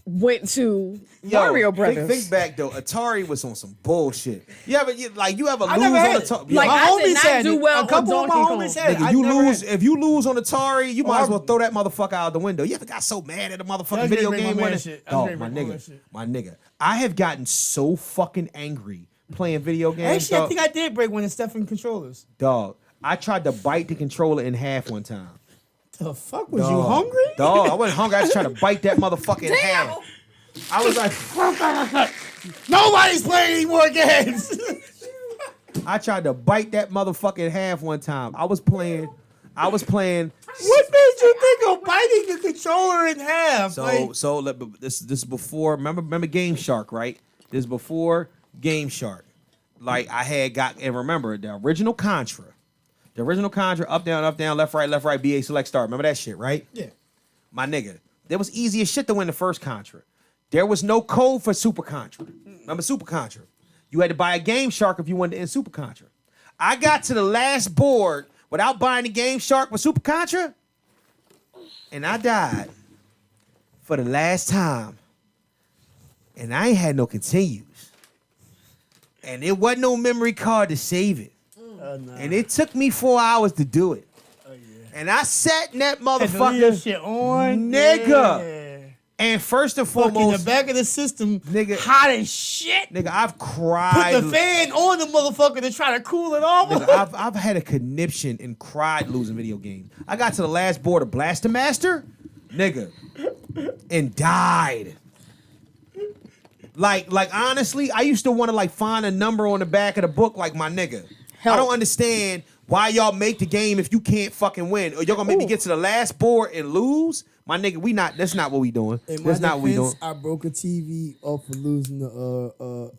went to Mario Brothers. Think back though. Atari was on some bullshit. You ever lose on Atari? Like I did not do well on Donkey Kong. If you lose on Atari, you might as well throw that motherfucker out the window. You ever got so mad at a motherfucking video game winner? Oh, my nigga. I have gotten so fucking angry playing video games. Actually, I think I did break one of Stefan's controllers. Dog, I tried to bite the controller in half one time. The fuck? Was you hungry? Dog, I wasn't hungry. I was trying to bite that motherfucker in half. I was like, nobody's playing any more games. I tried to bite that motherfucker in half one time. I was playing. What made you think of biting the controller in half? So this is before. Remember Game Shark, right? This is before Game Shark. Like I had and remember the original Contra. The original Contra, up, down, left, right, BA, select, start. Remember that shit, right? Yeah. My nigga, there was easy as shit to win the first Contra. There was no code for Super Contra. Remember Super Contra? You had to buy a Game Shark if you wanted to end Super Contra. I got to the last board without buying the Game Shark with Super Contra, and I died for the last time. And I ain't had no continues. And there wasn't no memory card to save it. No. And it took me 4 hours to do it. Oh, yeah. And I sat in that motherfucker, shit on, nigga. Yeah. And first and foremost, in the back of the system, nigga, hot as shit. Nigga, I've cried. Put the fan on the motherfucker to try to cool it off. Nigga, I've had a conniption and cried losing video games. I got to the last board of Blaster Master, nigga, and died. Like honestly, I used to want to find a number on the back of the book, like my nigga. I don't understand why y'all make the game if you can't fucking win, or y'all gonna make me get to the last board and lose. My nigga, that's not what we doing. That's not what we doing. I broke a TV off for losing the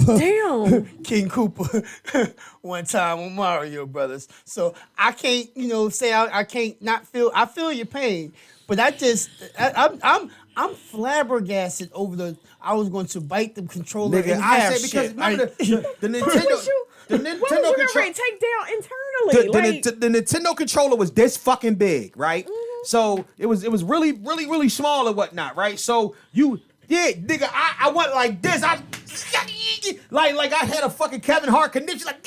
damn King Koopa one time on Mario Brothers. So I can't, say I can't not feel. I feel your pain, but I'm flabbergasted over I was going to bite the controller in half. I say because remember the Nintendo. The Nintendo controller take down internally. The Nintendo controller was this fucking big, right? Mm-hmm. So it was really, really, really small and whatnot, right? So nigga, I went like this. I like I had a fucking Kevin Hart condition, like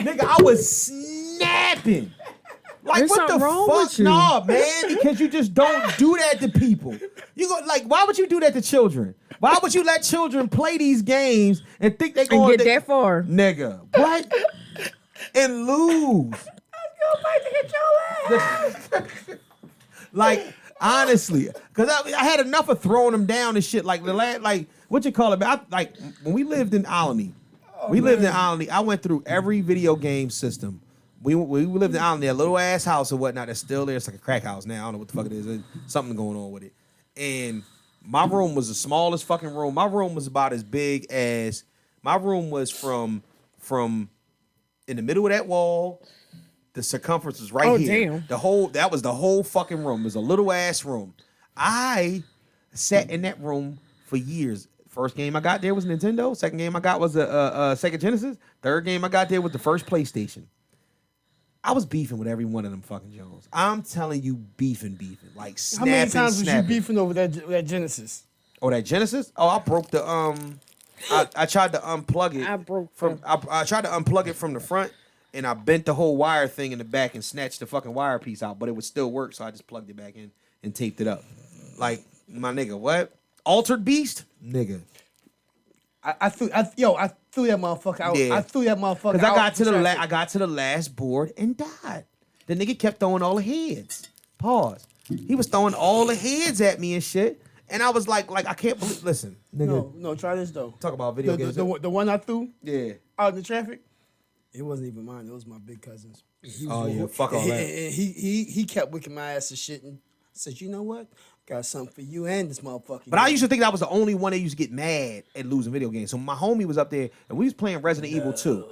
Nigga, I was snapping. Like, There's what the something wrong fuck? with you. Nah, man, because you just don't do that to people. You go like, why would you do that to children? Why would you let children play these games and think they And going get that far. Nigga, what? And lose. Like, honestly, because I had enough of throwing them down and shit. Like, what you call it? Like, when we lived in Alany, I went through every video game system. We lived in Alany, a little ass house or whatnot that's still there. It's like a crack house now. I don't know what the fuck it is. There's something going on with it. And my room was the smallest fucking room. My room was about as big as, my room was from in the middle of that wall. The circumference was right here. Damn. That was the whole fucking room. It was a little ass room. I sat in that room for years. First game I got there was Nintendo. Second game I got was a Sega Genesis. Third game I got there was the first PlayStation. I was beefing with every one of them fucking Jones. I'm telling you, beefing. Like, snapping, How many times was you snapping. beefing over that Genesis? Oh, that Genesis? Oh, I broke the I tried to unplug it. I tried to unplug it from the front, and I bent the whole wire thing in the back and snatched the fucking wire piece out, but it would still work, so I just plugged it back in and taped it up. Like, my nigga, what? Altered Beast? Nigga. I threw that motherfucker out. Yeah. I threw that motherfucker out. Because I got to the last board and died. The nigga kept throwing all the heads. Pause. He was throwing all the heads at me and shit. And I was like I can't believe. Listen, nigga. No, try this though. Talk about video games. The one I threw. Yeah. Out in the traffic. It wasn't even mine. It was my big cousin's. Fuck all that. And he kept wicking my ass and shit. And I said, you know what? Got something for you and this motherfucker. But I used to think that was the only one that used to get mad at losing video games. So my homie was up there, and we was playing Resident Evil 2.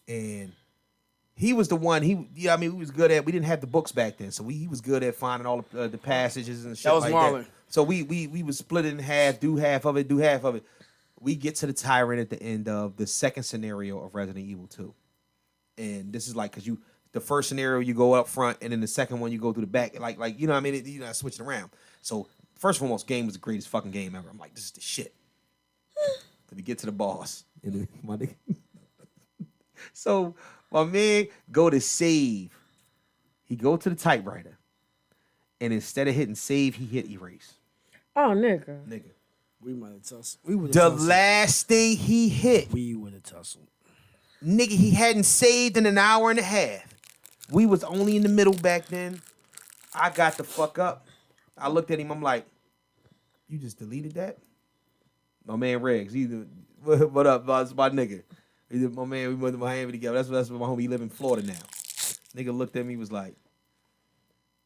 And he was the one. We was good at. We didn't have the books back then, so he was good at finding all the passages and shit. That was like Marlon. that. So we would split it in half, do half of it. We get to the tyrant at the end of the second scenario of Resident Evil 2, and this is like because the first scenario you go up front, and then the second one you go through the back, like you know what I mean? You're not switching around. So first and foremost, game was the greatest fucking game ever. I'm like, this is the shit. Then we get to the boss, and then my nigga. So my man go to save. He go to the typewriter, and instead of hitting save, he hit erase. Oh, nigga. We might have tussled. We would have The tussled. last thing he hit, We would have tussled. nigga, he hadn't saved in an hour and a half. We was only in the middle back then. I got the fuck up. I looked at him. I'm like, you just deleted that? My man Regs. What up, boss? My nigga. My man, we went to Miami together. That's what my homie live in Florida now. Nigga looked at me, was like,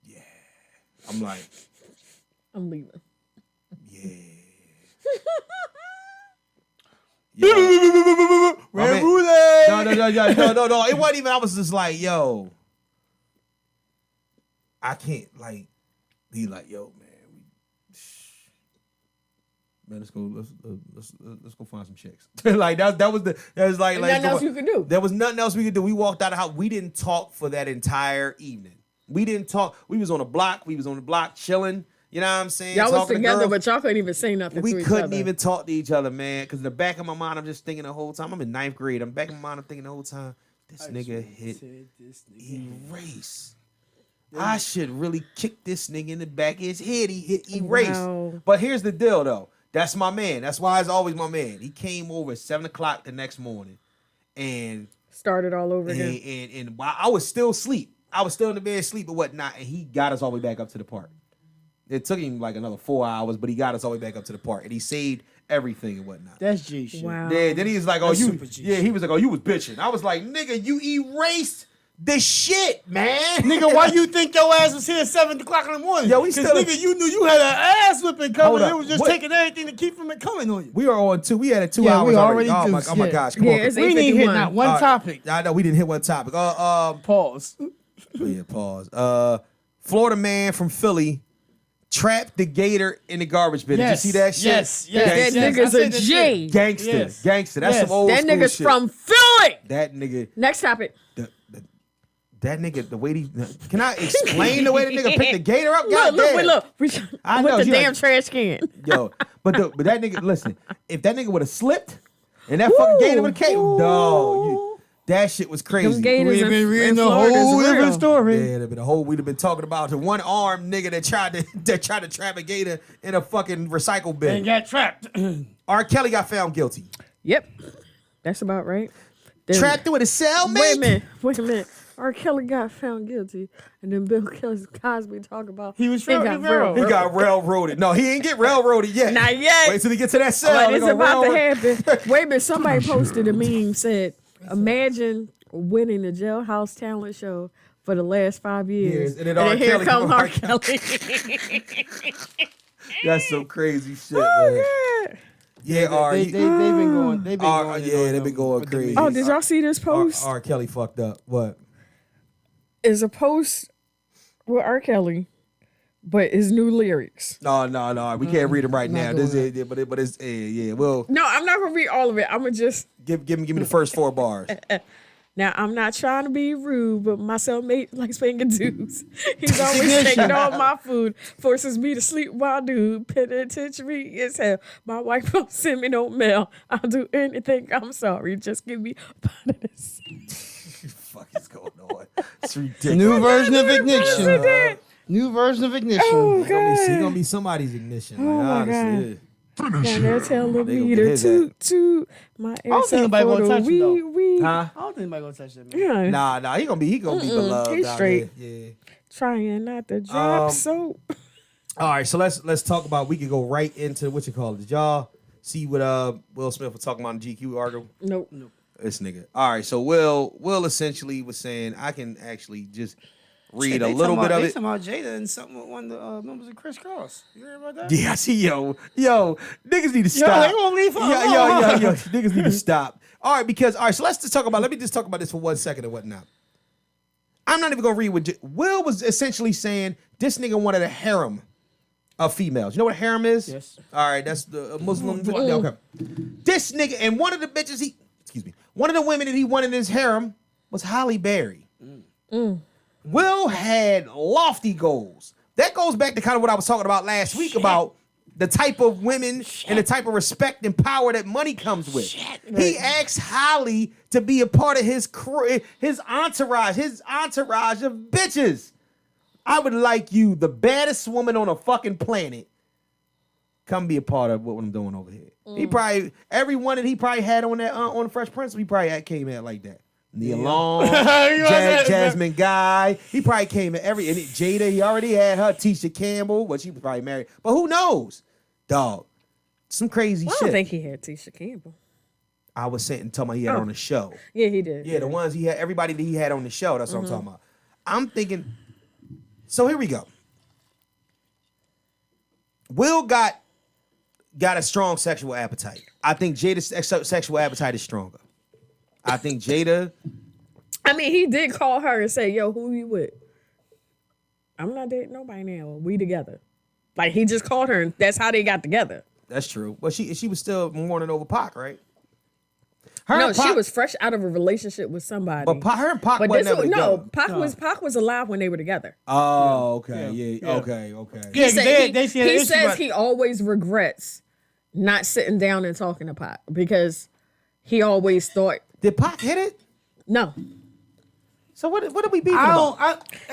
yeah. I'm like, I'm leaving. yeah. Yo, my man- No. It wasn't even. I was just like, yo, I can't. Like, he like, yo, man, let's go find some chicks. Like that was like Nothing else you could do. There was nothing else we could do. We walked out of the house. We didn't talk for that entire evening. We didn't talk. We was on the block. Chilling. You know what I'm saying? Y'all was Talking to together, girls. but y'all couldn't even say nothing We to each other. couldn't even talk to each other, man. Because in the back of my mind, I'm just thinking the whole time. I'm in 9th grade. I'm back in my mind. I'm thinking the whole time. This nigga hit erase. I should really kick this nigga in the back of his head. He hit erase. Wow. But here's the deal, though. That's my man. That's why it's always my man. He came over at 7 o'clock the next morning, and started all over again. And while I was still asleep, I was still in the bed asleep or whatnot, and he got us all the way back up to the park. It took him like another 4 hours, but he got us all the way back up to the park, and he saved everything and whatnot. That's G shit. Wow. Yeah, then he was like, "Oh, That's you." super G Yeah, shit. he was like, "Oh, you was bitching." I was like, "Nigga, you erased the shit, man." Nigga, why you think your ass was here at 7 o'clock in the morning? Yo, we 'Cause still- nigga, you knew you had an ass whipping coming. Hold up. It was just What? taking everything to keep from it coming on you. We were on 2. We had a 2 Yeah, hours we already. already Oh my did, gosh, come Yeah, on. it's We didn't hit 8:51. not one topic. I know we didn't hit one topic. Pause. Yeah, pause. Florida man from Philly trapped the gator in the garbage bin. Yes, Did you see that shit? yes. That yes. nigga's I a said that G. shit. Gangster. Yes. Gangster. That's Yes. some old That school nigga's shit. from Philly. That nigga. Next topic. That nigga, the way he... Can I explain the way the nigga picked the gator up? Look. I With know, the she damn like- trash can. Yo, but that nigga, listen, if that nigga would have slipped, And that fucking gator with a cape. No, that shit was crazy. Them gators We've been reading a Florida's whole real. different story. Yeah, there'd been a whole. We'd have been talking about the one armed nigga that tried to trap a gator in a fucking recycle bin. And got trapped. R. Kelly got found guilty. Yep, that's about right. Then, Trapped in a cellmate. Wait a minute. R. Kelly got found guilty, and then Bill Cosby talk about He was got railroaded. He got railroaded. No, he ain't get railroaded yet. Not yet. Wait till he get to that cell. But They it's gonna about to railroad- happen. Wait a minute. Somebody posted a meme said, "Imagine winning the Jailhouse Talent Show for the last 5 years, And then R. here Kelly comes come R. R. Kelly." That's some crazy shit, man. Oh, God. Yeah, R. They've been going. They've been R- going. yeah, they've been going with the crazy. media. Oh, did y'all see this post? R. Kelly fucked up. What? Is a post with R. Kelly, but his new lyrics. No. We can't read them right now. doing This is, but it's yeah. Well, No, I'm not gonna read all of it. I'm gonna just. give me the first 4 bars. Now, I'm not trying to be rude, but my cellmate likes paying dues. He's always taking all my food, forces me to sleep while I do. Penitentiary is hell. My wife won't send me no mail. I'll do anything. I'm sorry. Just give me a part of this. Fuck is going on? It's ridiculous. New version of Said ignition. that. New version of ignition. Oh, He gonna God. be somebody's ignition. Oh, my honestly. God. And they're telling They me gonna get to his toot, toot. My don't think anybody for gonna the touch him, though. wee. Huh? I don't think anybody gonna touch that man. Yeah. Nah. He gonna be beloved. He's out straight. there. Yeah. Trying not to drop soap. All right, so let's talk about. We could go right into what you call it. Did y'all see what Will Smith was talking about in the GQ article? Nope. This nigga. All right, so Will essentially was saying I can actually just read a little bit of They it. talking about Jada and something with one of the members of Criss Cross. You heard about that? Yeah, I see. Yo, niggas need to stop. they gonna leave her alone. Yo, niggas need to stop. All right, so let's just talk about. Let me just talk about this for 1 second and whatnot. I'm not even gonna read what Will was essentially saying. This nigga wanted a harem of females. You know what a harem is? Yes. All right, that's the Muslim. Okay. This nigga and one of the bitches one of the women that he wanted in his harem was Halle Berry. Will had lofty goals. That goes back to kind of what I was talking about last week about the type of women and the type of respect and power that money comes with. He asked Halle to be a part of his entourage of bitches. I would like you, the baddest woman on a fucking planet, come be a part of what I'm doing over here. He probably everyone that he probably had on that on the Fresh Prince, he probably came at like that. Neil Long, Jasmine Guy. He probably came at and Jada, he already had her. Tisha Campbell, she was probably married. But who knows? Dog. Some crazy I shit. don't think he had Tisha Campbell. I was saying, talking about he had on the show. Yeah, he did. Yeah, the ones he had, everybody that he had on the show, that's what I'm talking about. I'm thinking, so here we go. Will got a strong sexual appetite. I think Jada's sexual appetite is stronger. I think Jada. I mean, he did call her and say, "Yo, who you with?" I'm not dating nobody now. We together. Like he just called her, and that's how they got together. That's true. But she was still mourning over Pac, right? No, she was fresh out of a relationship with somebody. But her and Pac But wasn't this ever no, together. Pac was alive when they were together. Oh, okay. Yeah. Okay. Yeah, He, said they see an he issue says with- he always regrets not sitting down and talking to Pac because he always thought Did Pac hit it? no. So what are we beefing about?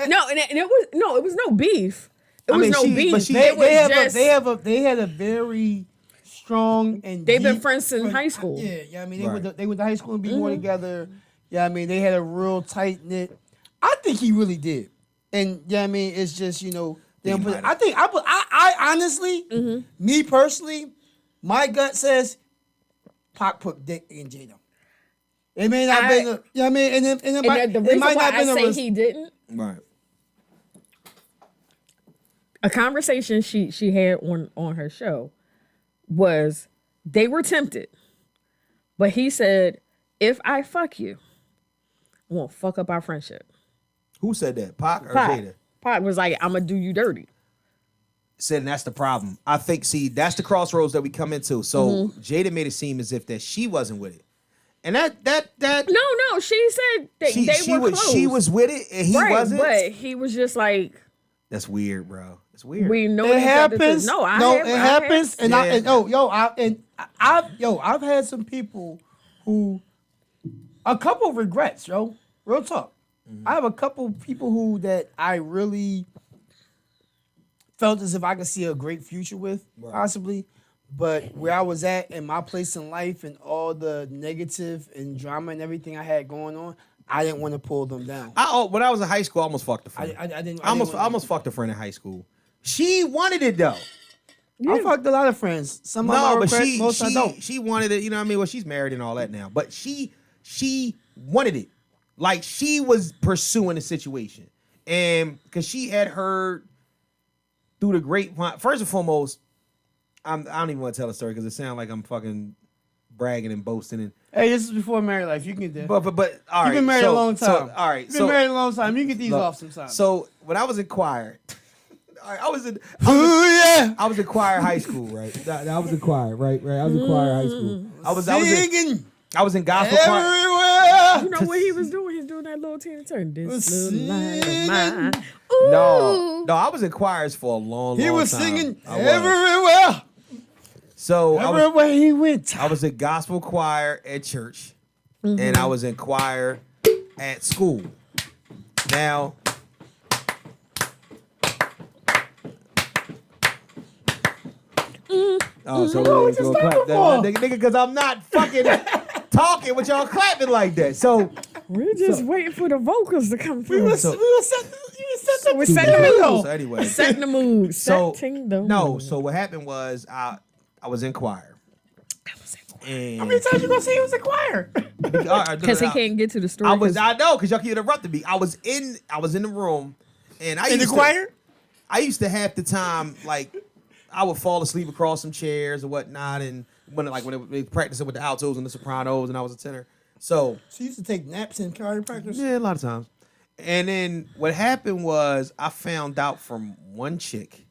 No, and it was no beef. It I was mean, no she- beef. but she- It was just they had a very strong and they've been deep friends since high school. Yeah. I mean, Right. they went to high school and be more together. Yeah, I mean, they had a real tight knit. I think he really did, and yeah, I mean, it's just them. might have. I honestly, me personally, my gut says, Pac put dick in Jada. It may not been, I mean, and it And might, the it reason might why not I been say he didn't, Right. a conversation she had on her show was they were tempted, but he said, "If I fuck you, I won't fuck up our friendship." Who said that? Pac or Pac. Jada? Pac was like, "I'm gonna do you dirty." Said and that's the problem. I think, that's the crossroads that we come into. So Jada made it seem as if that she wasn't with it. And that No, she said they were close. she was with it and he right, wasn't. but he was just like, That's weird, bro. It's weird. "We know It each other happens. too." No, it happens. And Yeah. I've had some people who a couple of regrets, yo. Real talk. I have a couple people who that I really felt as if I could see a great future with, possibly. But where I was at and my place in life and all the negative and drama and everything I had going on, I didn't want to pull them down. When I was in high school, I almost fucked a friend. I almost fucked a friend in high school. She wanted it though. Yeah. I fucked a lot of friends. Some of them regret, most I don't. She wanted it, you know what I mean? Well, she's married and all that now. But she wanted it. Like she was pursuing the situation. And because she had heard through the grapevine, first and foremost, I don't even want to tell the story because it sounds like I'm fucking bragging and boasting. And hey, this is before married life. You can get there. But all right. You've been married a long time. All right. You've been married a long time. You can get these off sometimes. So when I was in choir, I was in choir high school, right? I was in choir, right? I was in choir high school. I was in gospel choir. You know what he was doing? He's doing that little Tina Turner. This little light of mine. No, I was in choirs for a long time. He was singing everywhere. So everywhere he went. I was in gospel choir at church, and I was in choir at school. Now, so we're gonna clap that nigga, because I'm not fucking talking with y'all clapping like that. So we're just waiting for the vocals to come through. We're setting the mood. So anyway, setting the mood. So what happened was I was in choir. And how many times you gonna say he was in choir? Because he can't get to the story. I know, because y'all keep interrupting me. I was in the room, and in the choir. I used to half the time like I would fall asleep across some chairs or whatnot, and when they practicing with the altos and the sopranos, and I was a tenor. So you used to take naps in choir practice? Yeah, a lot of times. And then what happened was I found out from one chick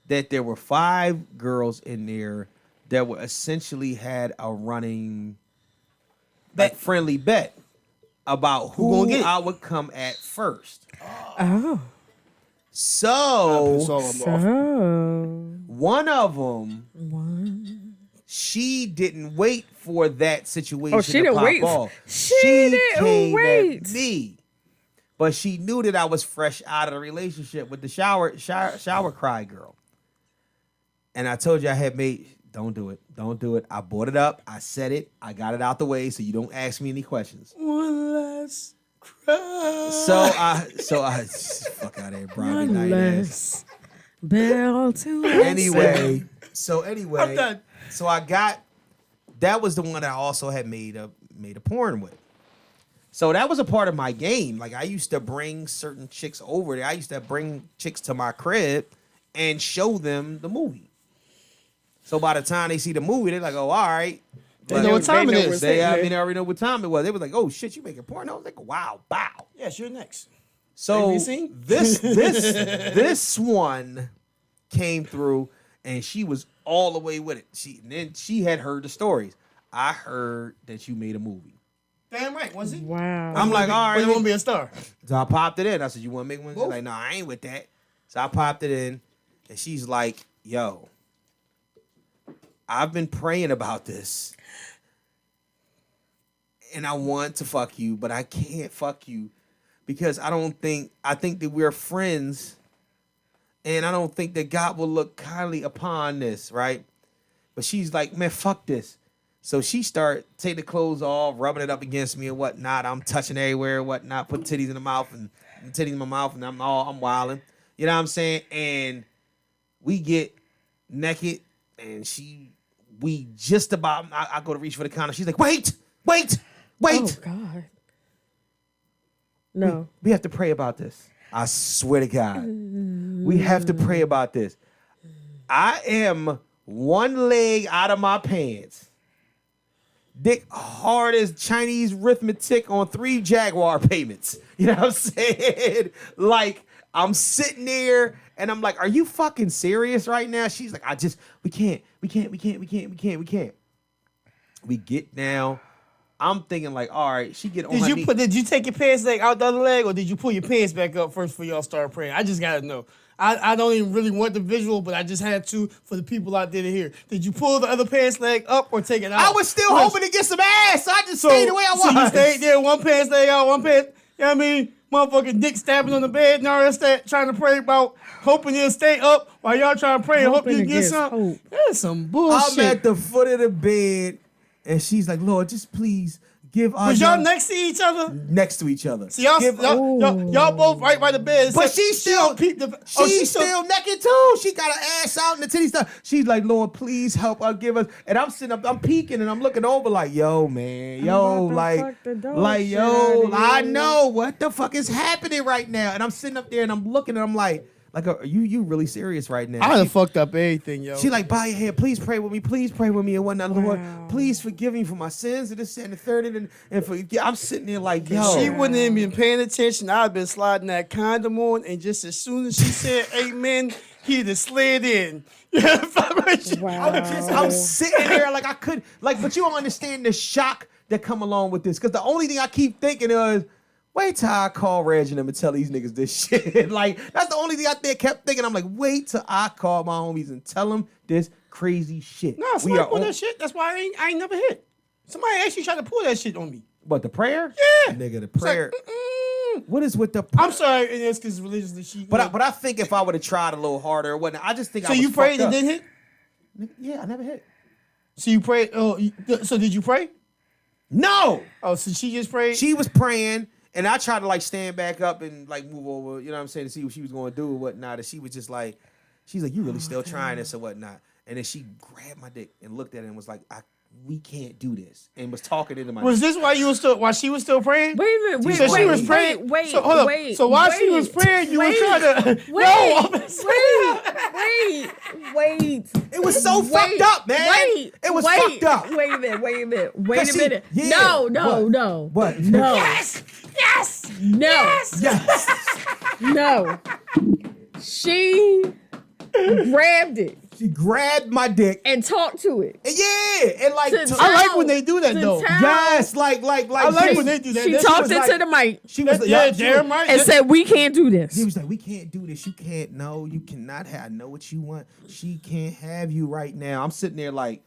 that there were 5 girls in there that were essentially had a running friendly bet about who I would come at first. Oh. So one of them, she didn't wait for that situation to pop off. She came wait. at me. But she knew that I was fresh out of the relationship with the shower cry girl. And I told you I had made, don't do it. I brought it up. I said it. I got it out the way so you don't ask me any questions. One last cry. So I fuck out of here, Brian. One less bell to Anyway, I'm done. So that was the one I also had made a porn with. So that was a part of my game. Like I used to bring certain chicks over there. I used to bring chicks to my crib and show them the movie. So by the time they see the movie, they're like, "Oh, all right." They know what time it is. They already know what time it was. They was like, "Oh shit, you making porn?" I was like, "Wow, bow." Yes, you're next. So this one came through, and she was all the way with it. She had heard the stories. I heard that you made a movie. Damn right, was he? Wow. I'm like, all right. But it won't be a star. So I popped it in. I said, you want to make one? She's like, no, I ain't with that. So I popped it in, and she's like, yo, I've been praying about this, and I want to fuck you, but I can't fuck you because I think that we're friends, and I don't think that God will look kindly upon this, right? But she's like, man, fuck this. So she started taking the clothes off, rubbing it up against me and whatnot. I'm touching everywhere and whatnot, put titties in the mouth and titties in my mouth, and I'm wilding. You know what I'm saying? And we get naked, and we just about, I go to reach for the counter. She's like, wait. Oh, God. No. We have to pray about this. I swear to God. We have to pray about this. I am one leg out of my pants. Dick hard as Chinese arithmetic on 3 Jaguar payments. You know what I'm saying? Like, I'm sitting there and I'm like, are you fucking serious right now? She's like, we can't. We get down. I'm thinking like, all right, she get on my knee. Did you take your pants leg out the other leg, or did you pull your pants back up first before y'all start praying? I just gotta know. I don't even really want the visual, but I just had to for the people out there to hear. Did you pull the other pants leg up or take it out? I was still hoping to get some ass, so I just stayed the way I was. So you stayed there, one pants leg out, one pants, you know what I mean? Motherfucking dick stabbing on the bed and all that, trying to pray about hoping he'll stay up while y'all trying to pray and hope you get some. That's some bullshit. I'm at the foot of the bed, and she's like, Lord, just please give our... Was y'all next to each other? Next to each other. So y'all both right by the bed. But she's still she's still naked too. She got her ass out and the titty stuff. She's like, Lord, please help her give us. And I'm sitting up, I'm peeking and I'm looking over like, yo, man, yo, like yo, I know what the fuck is happening right now. And I'm sitting up there and I'm looking and I'm like, are you really serious right now? I done fucked up everything, yo. She like, bow your head, please pray with me and whatnot, Lord. Please forgive me for my sins and this and the third and for I'm sitting there like, yo. She wouldn't even been paying attention. I'd been sliding that condom on, and just as soon as she said amen, he'd have slid in. I'm sitting there like I could, like, but you don't understand the shock that come along with this. Because the only thing I keep thinking is, wait till I call Reg and them and tell these niggas this shit. Like, that's the only thing I kept thinking. I'm like, wait till I call my homies and tell them this crazy shit. No, somebody pull that shit. That's why I ain't never hit. Somebody actually tried to pull that shit on me. What, the prayer? Yeah. Nigga, the prayer. Like, what is with the... I'm sorry, and it's because religiously she... But I think if I would have tried a little harder or whatnot, I just think so I was you prayed and fucked didn't hit? Yeah, I never hit. So you prayed... so did you pray? No! Oh, so she just prayed? She was praying... And I tried to like stand back up and like move over, you know what I'm saying, to see what she was going to do or whatnot. And she was just like, she's like, you really still trying this or whatnot. And then she grabbed my dick and looked at it and was like, we can't do this. And was talking into my Was dick. this while she was still praying? Wait a minute. So she was praying. So hold up. So while she was praying, you were trying to. Wait. It was so fucked up, man. It was fucked up. Wait a minute. Yeah. No. What? No. Yes. No. She grabbed it. She grabbed my dick and talked to it. Yeah, and like I like when they do that though. Yes, like I like when they do that. She talked into the mic. She was and said, "We can't do this." He was like, "We can't do this. You can't. No, you cannot have. I know what you want. She can't have you right now." I'm sitting there like,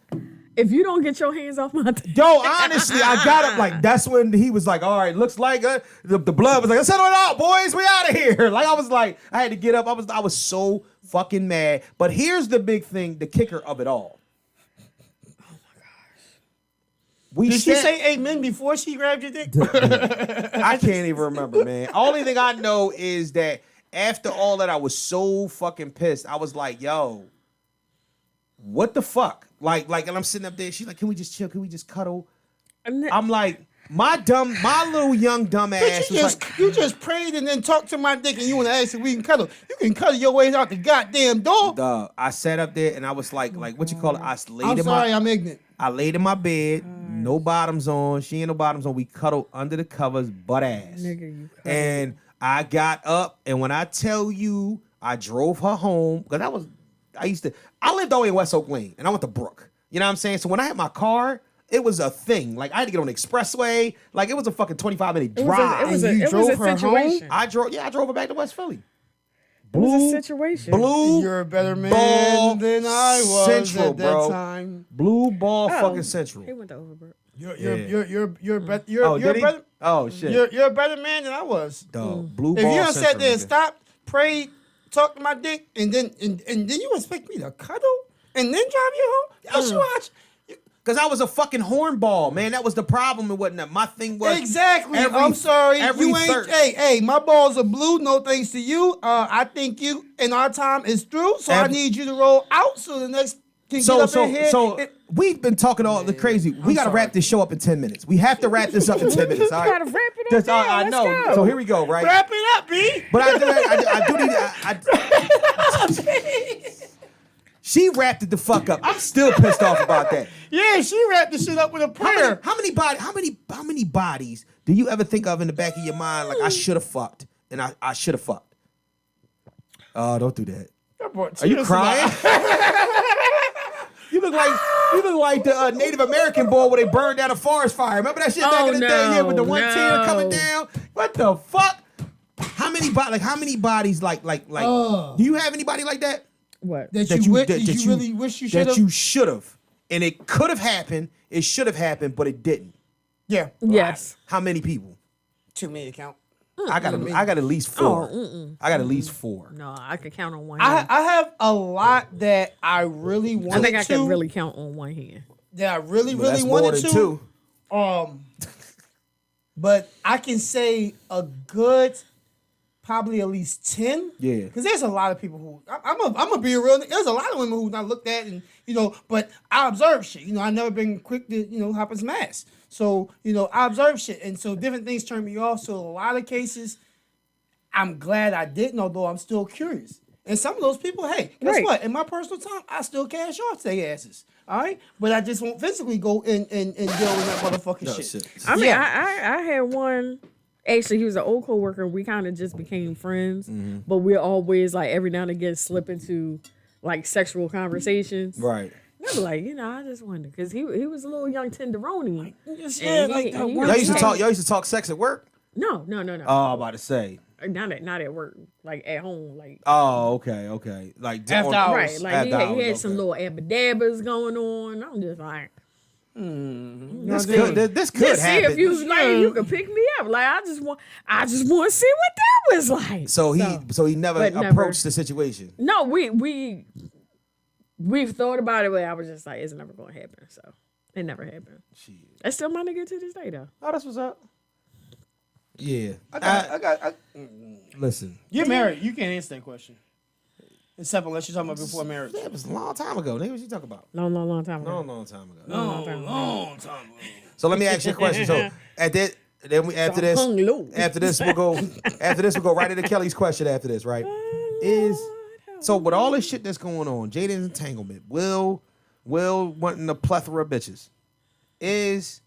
if you don't get your hands off my dick. Yo, honestly, I got up like that's when he was like, all right, looks like the blood was like, let's settle it out, boys. We out of here. Like I was like, I had to get up. I was so fucking mad. But here's the big thing, the kicker of it all. Oh my gosh. Did she say amen before she grabbed your dick? I can't even remember, man. Only thing I know is that after all that, I was so fucking pissed. I was like, yo, what the fuck? Like, and I'm sitting up there. She's like, "Can we just chill? Can we just cuddle?" I'm like, my little young dumb ass. You just prayed and then talked to my dick, and you want to ask if we can cuddle? You can cuddle your way out the goddamn door. Dog, I sat up there and I was like what you call it? I'm ignorant. I laid in my bed, no bottoms on. She ain't no bottoms on. We cuddled under the covers, butt ass. Nigga, you cuddled. And I got up, and when I tell you, I drove her home because I lived all the way in West Oak Lane, and I went to Brook. You know what I'm saying? So when I had my car, it was a thing. Like I had to get on the expressway. Like it was a fucking 25-minute drive. It was a situation. I drove her back to West Philly. It was a situation. Blue. You're a better man than I was Central, at that bro. time. Blue ball fucking Central. He went to Overbrook. You're better. Oh shit. You're a better man than I was. Dog. Blue If ball you done Central, sat there and nigga. stopped, prayed, talked to my dick, and then you expect me to cuddle and then drive you home? Yo, watch. Cause I was a fucking hornball, man. That was the problem and whatnot. My thing was exactly. I'm sorry. You ain't. Hey, my balls are blue. No thanks to you. I think you and our time is through. So I need you to roll out so the next can get up in here. So we've been talking all the crazy. We gotta wrap this show up in 10 minutes. We have to wrap this up in 10 minutes. All right? We gotta wrap it up. Now. I know. Let's go. So here we go. Right. Wrap it up, B. But I do need. She wrapped it the fuck up. I'm still pissed off about that. Yeah, she wrapped the shit up with a prayer. How many bodies do you ever think of in the back of your mind? Like I should have fucked, and I should have fucked. Oh, don't do that. Are you crying? You look like the Native American boy where they burned down a forest fire. Remember that shit back in the day? Yeah, with the one tear coming down. What the fuck? How many many bodies like do you have anybody like that? What? That you really wish you should have? That you should have. And it could have happened, it should have happened, but it didn't. Yeah. Yes. How many people? Too many to count. I got at least 4. I got at least 4. No, I could count on one hand. I have a lot that I really wanted to. I think I could really count on one hand. That I really That's wanted more than to. 2. But I can say a good, probably at least 10. Yeah. Because there's a lot of people who I'm gonna be a real. There's a lot of women who not looked at and but I observe shit. I never been quick to hop and smash. So I observe shit, and so different things turn me off. So a lot of cases, I'm glad I didn't, although I'm still curious. And some of those people, hey, guess what? In my personal time, I still cash off their asses. All right, but I just won't physically go and deal with that motherfucking shit. I mean, I had one. Actually, he was an old coworker. We kind of just became friends, but we're always like every now and again slip into like sexual conversations. Right. I be like, I just wonder because he was a little young tenderoni. Y'all used to talk sex at work? No. Oh, I'm about to say. Not at work, like at home, like. Oh, okay. Like after hours. Right, like he had some little abba-dabbas going on. I'm just like, this could see happen. if you could pick me up. Like I just want to see what that was like. So he never approached the situation. No, we've thought about it, but I was just like, it's never gonna happen. So it never happened. Shit. That's still my nigga to this day, though. Oh, that's what's up. Yeah, listen. You're married. You can't answer that question. Except unless you're talking about before marriage. That was a long time ago. Nigga, what you talking about? Long time ago. Long time ago. Long time ago. So let me ask you a question. So after this we'll go right into Kelly's question after this, right? So with all this shit that's going on, Jaden's entanglement, Will wanting a plethora of bitches, is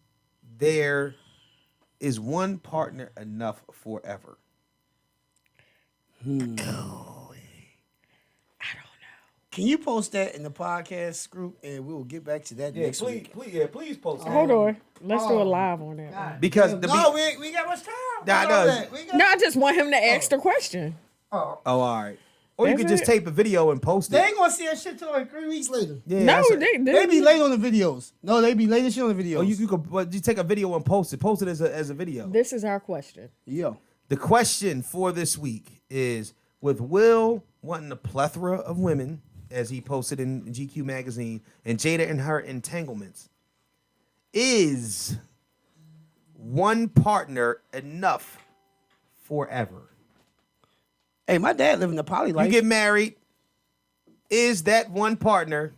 one partner enough forever? I don't know. Can you post that in the podcast group and we will get back to that next week? Please post it. Hold on. Let's do it live on that. Because we got much time. I just want him to ask the question. Oh, all right. Or you That's could just tape a video and post it. They ain't gonna see that shit till like 3 weeks later. Yeah, no, they be late on the videos. No, they be late as shit on the videos. Oh, you could, but you take a video and post it. Post it as a video. This is our question. Yo. The question for this week is, with Will wanting a plethora of women, as he posted in GQ magazine, and Jada and her entanglements, is one partner enough forever? Hey, my dad living the poly life. You get married. Is that one partner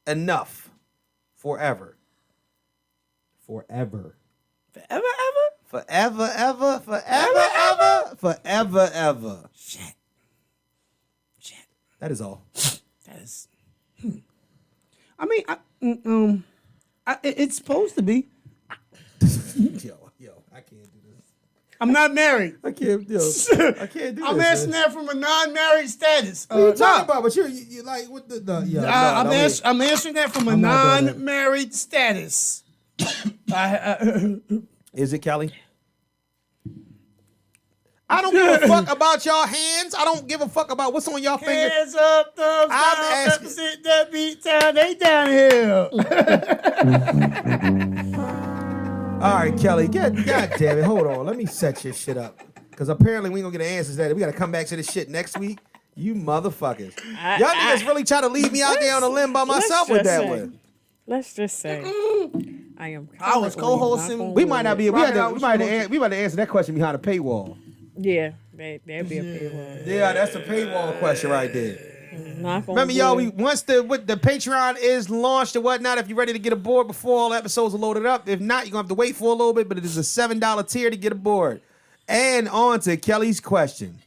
enough forever? Forever. Forever, ever? Forever, ever. Forever, ever. Forever, ever. Shit. That is all. That is. I mean, it's supposed to be. Yo, I can't do this. I'm not married. I can't do this. I'm answering that from a non-married status. What are you talking about? But you like what I'm answering that from a non-married status. Is it, Kelly? I don't give a fuck about y'all hands. I don't give a fuck about what's on y'all fingers. Hands up, thumbs down, represent that beat down. They down here. All right, Kelly. God damn it. Hold on. Let me set your shit up. Because apparently we ain't going to get the answers to that. We got to come back to this shit next week. You motherfuckers. Y'all niggas really try to leave me out there on a limb by myself with that one. Let's just say I was co-hosting. We might not be. We might have to answer that question behind a paywall. Yeah, that'd be a paywall. Yeah, that's a paywall question right there. Remember, wood. y'all, once the Patreon is launched and whatnot, if you're ready to get aboard before all episodes are loaded up. If not, you're going to have to wait for a little bit, but it is a $7 tier to get aboard. And on to Kelly's question.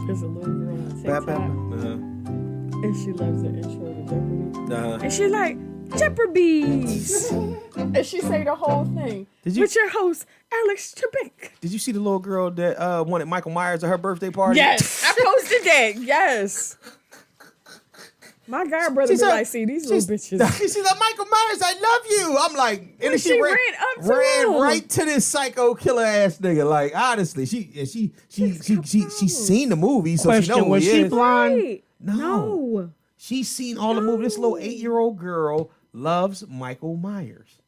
There's a little girl on TikTok, and she loves the intro to Jeopardy. And she's like, Jeopardies! And she say the whole thing. With your host, Alex Trebek. Did you see the little girl that wanted Michael Myers at her birthday party? Yes, I posted that. Yes. My god brother be like, see these little bitches. She's like, Michael Myers, I love you. I'm like, and Well, she ran up to him. right to this psycho killer ass nigga. Like, honestly, she's seen the movie, so she knows who he is. Blind? Right. No. She's seen all the movies. This little 8-year-old girl loves Michael Myers.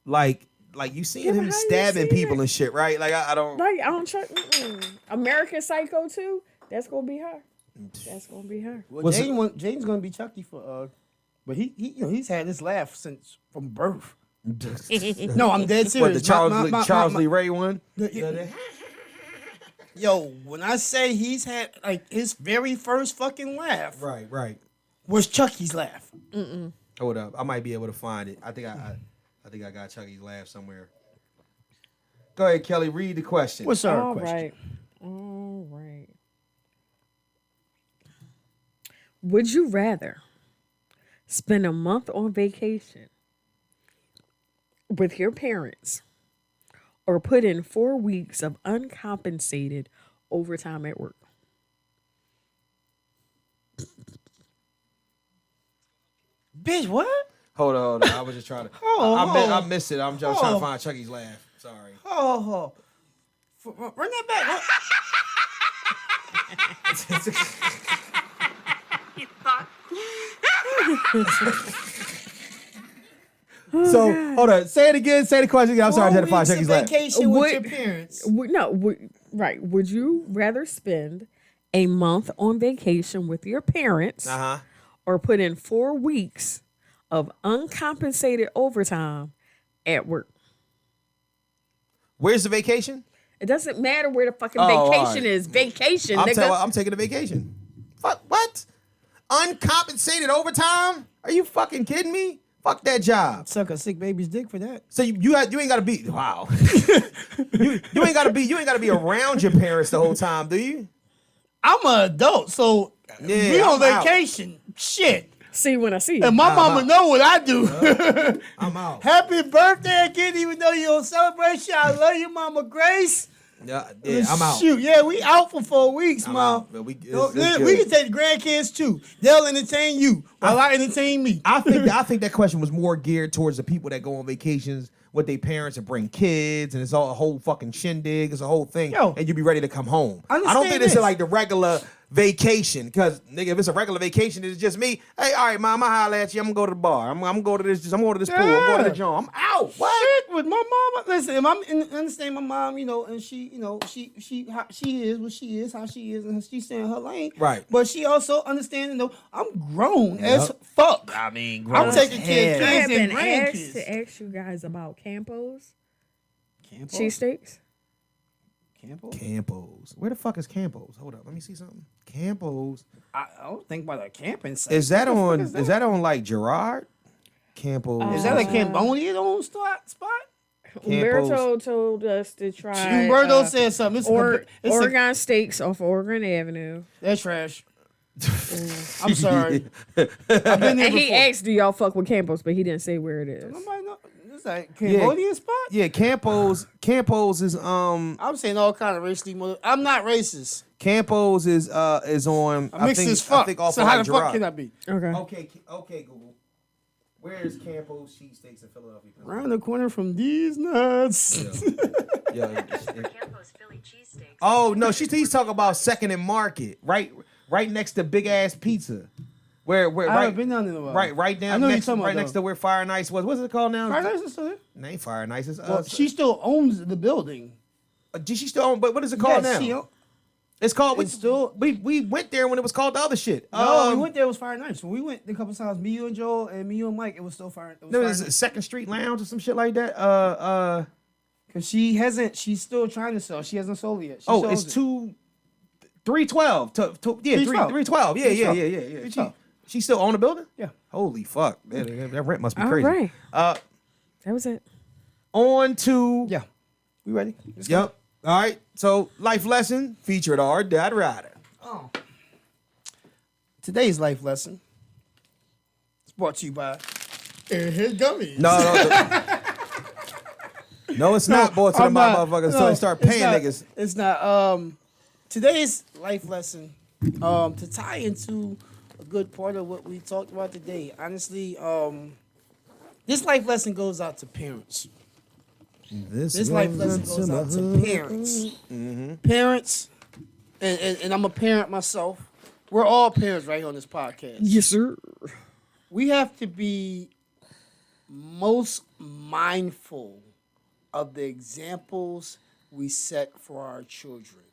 Like you seen him stabbing people and shit, right? Like I don't. Like I don't trust. American Psycho 2. That's gonna be her. Well, Jaden's gonna be Chucky for but he's had this laugh since from birth. No, I'm dead serious. What, the Charles Lee Ray one? Yo, when I say he's had like his very first fucking laugh, Right. was Chucky's laugh. Hold up, I might be able to find it. I think I got Chucky's laugh somewhere. Go ahead, Kelly. Read the question. What's our question? All right. Would you rather spend a month on vacation with your parents or put in 4 weeks of uncompensated overtime at work? Bitch, what? Hold on. I was just trying to. I missed it. I'm just trying to find Chucky's laugh. Sorry. Run that back. So hold on. Say it again. Say the question again. I'm sorry. I had to find Chucky's laugh. Vacation with your parents. Right. Would you rather spend a month on vacation with your parents or put in 4 weeks of uncompensated overtime at work? Where's the vacation? It doesn't matter where the fucking vacation is. Vacation, nigga. I'm taking a vacation. Fuck, what? Uncompensated overtime? Are you fucking kidding me? Fuck that job. Suck a sick baby's dick for that. So you ain't gotta be you ain't gotta be around your parents the whole time, do you? I'm an adult, so we on vacation. Shit. See when I see you. And my mama know what I do. I'm out. Happy birthday again, even though you don't celebrate shit. I love you, Mama Grace. Yeah, I'm out. Shoot, yeah, we out for 4 weeks, Mom. We can take the grandkids too. They'll entertain you while I entertain me. I think that question was more geared towards the people that go on vacations with their parents and bring kids, and it's all a whole fucking shindig. It's a whole thing, and you be ready to come home. I don't think this is like the regular vacation, because nigga, if it's a regular vacation, it's just me. Hey, all right, Mom, I holler at you. I'm gonna go to the bar. I'm gonna go to this. I'm going to this pool. I'm going to the gym. I'm out. What? Shit with my mama. Listen, if I'm understand my mom, and she is what she is, how she is, and she's staying her lane. Right. But she also understanding though I'm grown as fuck. I mean, grown. I'm taking care of I have kids and been asked grandkids. to ask you guys about Campos. Cheesesteaks. Campos. Where the fuck is Campos? Hold up, let me see something. Campos. I don't think about a camping site. Is that on? Is that on like Gerard? Campos. Is that a Cambodian own spot? Umberto told us to try. Umberto said something. It's Oregon Steaks off Oregon Avenue. That's trash. I'm sorry. I've been there and he before. asked, "Do y'all fuck with Campos?" But he didn't say where it is. Nobody know. It's like Cambodian spot. Yeah, Campos. Campos is I'm saying all kind of racially. I'm not racist. Campos is on. I'm mixed as fuck. I think off So of how like the fuck Gerard. can I be? Okay. Okay, Google. Where is Campos Cheesesteaks in Philadelphia? Around the corner from these nuts. Yeah. Campos Philly Cheesesteak. Oh no, he's talking about Second and Market, right next to Big Ass Pizza. Where I haven't been down there in a while. Right down I know next, you're talking right about, next to where Fire and Ice was. What's it called now? Fire and Ice is still there. It ain't Fire and Ice. It's, Well, she still owns the building. Did she still own? But what is it called Yes, now? It's called. It's still. We went there when it was called the other shit. No, we went there. It was Fire and Ice. When we went a couple times, me, you, and Joel, and me, you, and Mike, it was still Fire. It was There Fire was and a Ice. Second Street Lounge or some shit like that. Cause she hasn't. She's still trying to sell. She hasn't sold it yet. It's 312. 312. Yeah. 312. She still own the building? Yeah. Holy fuck. That rent must be All crazy. right. That was it. On to. Yeah. We ready? Let's go. Yep. All right. So, life lesson featured our dad rider. Oh. Today's life lesson is brought to you by Airhead Gummies. No, it's not brought to the motherfuckers until they start paying niggas. It's not. Today's life lesson, to tie into good part of what we talked about today. Honestly, this life lesson goes out to parents. This life lesson goes out to parents. Mm-hmm. Parents, and I'm a parent myself. We're all parents right here on this podcast. Yes, sir. We have to be most mindful of the examples we set for our children.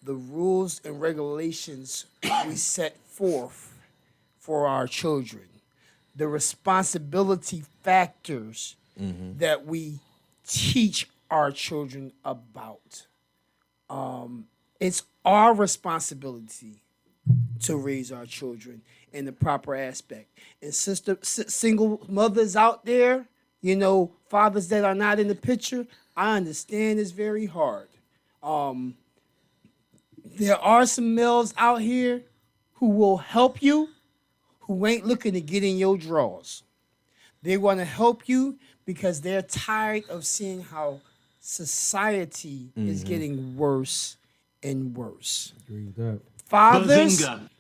The rules and regulations we set forth for our children. The responsibility factors that we teach our children about. It's our responsibility to raise our children in the proper aspect. And single mothers out there, you know, fathers that are not in the picture, I understand it's very hard. There are some males out here who will help you, who ain't looking to get in your drawers. They want to help you because they're tired of seeing how society is getting worse and worse. Agree with that. Fathers, Bazinga.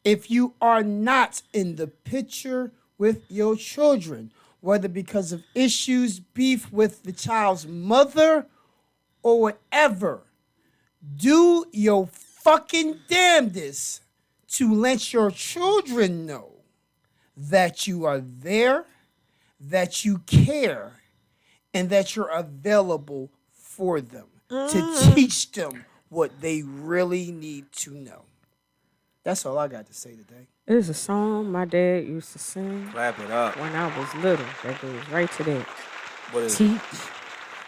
if you are not in the picture with your children, whether because of issues, beef with the child's mother, or whatever, do your fucking damnedest to let your children know that you are there, that you care, and that you're available for them to teach them what they really need to know. That's all I got to say today. There's a song my dad used to sing Clap it up. when I was little that goes right to that. What is it? Teach.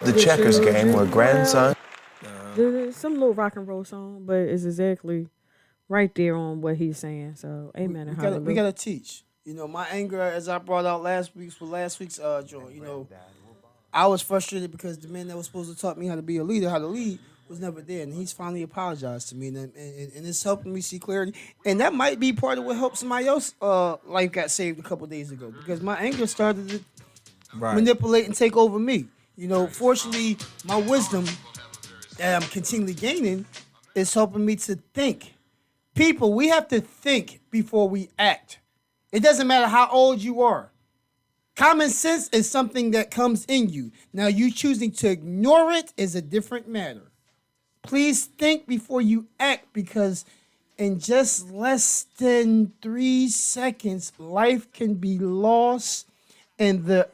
The checkers game where grandson. Some little rock and roll song, but it's exactly right there on what he's saying. So, amen and hallelujah. We gotta teach. You know, my anger, as I brought out last week's joint. You know, I was frustrated because the man that was supposed to taught me how to be a leader, how to lead, was never there, and he's finally apologized to me, and it's helping me see clarity. And that might be part of what helped somebody else life got saved a couple days ago, because my anger started to manipulate and take over me. You know, fortunately, my wisdom that I'm continually gaining is helping me to think. People, we have to think before we act. It doesn't matter how old you are. Common sense is something that comes in you. Now, you choosing to ignore it is a different matter. Please think before you act, because in just less than 3 seconds, life can be lost, and the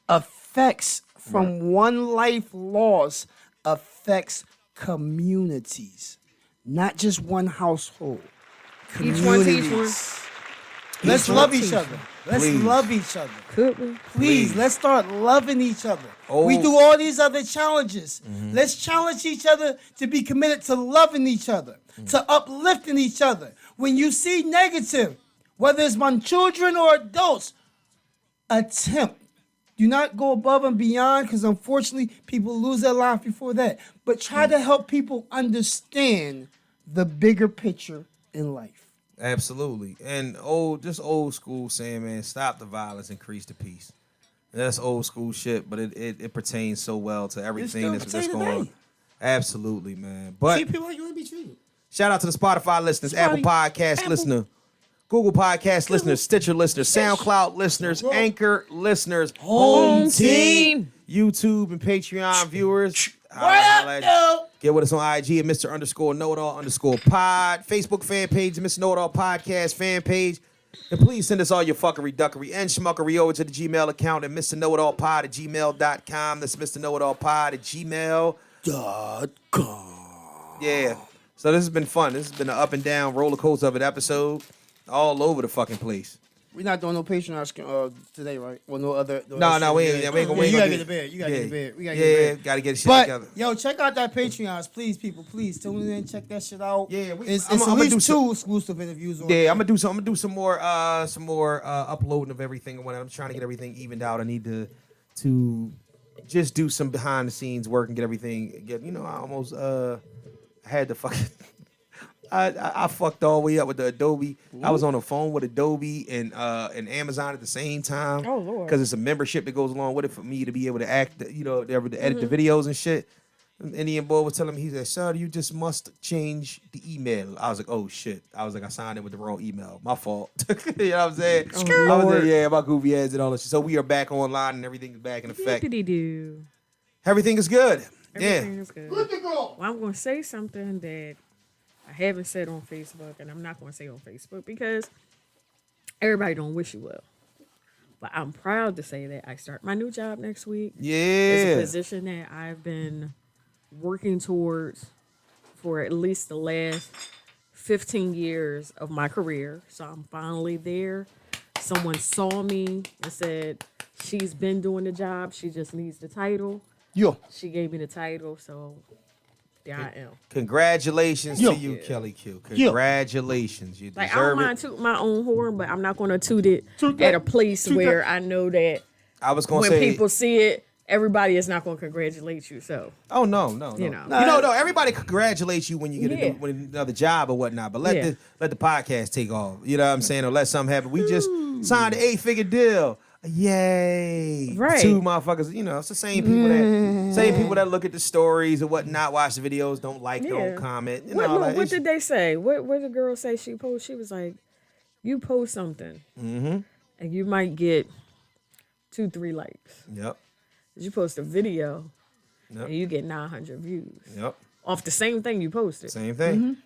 effects from one life loss affects communities, not just one household. Each one to each one. Communities. Let's love each other. Let's Please. love each other. Could we? Please, let's start loving each other. Oh. We do all these other challenges. Let's challenge each other to be committed to loving each other, to uplifting each other. When you see negative, whether it's my children or adults, attempt. Do not go above and beyond, because unfortunately people lose their life before that. But try to help people understand the bigger picture in life. Absolutely. And just old school saying, man, stop the violence, increase the peace. That's old school shit, but it pertains so well to everything that's going on. Absolutely, man. But Treat people like you want to be treated. shout out to the Spotify listeners, Apple Podcast listener, Google Podcast listeners, Stitcher listeners, SoundCloud listeners, Anchor listeners, Home Team, YouTube and Patreon viewers. Get with us on IG at Mr_Know-It-All_pod, Facebook fan page, Mr. Know-It-All Podcast fan page. And please send us all your fuckery, duckery, and schmuckery over to the Gmail account at MrKnowItAllPod@gmail.com. That's MrKnowItAllPod@gmail.com. Yeah. So this has been fun. This has been an up and down roller coaster of an episode all over the fucking place. We're not doing no Patreon today, right? Well, no other. No, we ain't gonna. You gotta get to bed. You gotta get to bed. We gotta get to bed. Gotta get shit But together. yo, check out that Patreons, please, people. Please tune in, check that shit out. Yeah, it's I'ma at least do some- 2 exclusive interviews on Yeah, there. I'm gonna do some more uploading of everything. And when I'm trying to get everything evened out, I need to just do some behind the scenes work and get everything. I almost had to fucking. I fucked all the way up with the Adobe. I was on the phone with Adobe and Amazon at the same time. Oh, Lord. Because it's a membership that goes along with it for me to be able to act, to be able to edit the videos and shit. Indian boy was telling me, he said, "Sir, you just must change the email." I was like, "Oh shit!" I was like, "I signed it with the wrong email. My fault." You know what I'm saying? I was like, "Yeah, my goofy ass and all that shit." So we are back online and everything is back in effect. Yippity-doo. Everything is good. Everything Yeah. is good. Well, I'm going to say something that I haven't said on Facebook, and I'm not going to say on Facebook because everybody don't wish you well. But I'm proud to say that I start my new job next week. It's a Yeah. position that I've been working towards for at least the last 15 years of my career. So I'm finally there. Someone saw me and said, she's been doing the job. She just needs the title. Yo. She gave me the title, so there I am. Congratulations to you, Kelly Q. Congratulations. You Like, I deserve don't mind it. tooting my own horn, but I'm not going to toot it Toot at that. a place Toot where that. I know that I was gonna when say, people see it, everybody is not going to congratulate you. So, oh no. You know. No. Everybody congratulates you when you get Yeah. another job or whatnot. But let Yeah. the podcast take off. You know what I'm saying? Or let something happen. We just signed an 8-figure deal. Yay! Right. 2 motherfuckers. You know, it's the same people that look at the stories or whatnot, watch the videos, don't like, Yeah. don't comment. You what, know, like, what it's- did they say? What did the girl say she posted? She was like, you post something and you might get 2-3 likes. Yep. You post a video Yep. and you get 900 views Yep. off the same thing you posted. Same thing.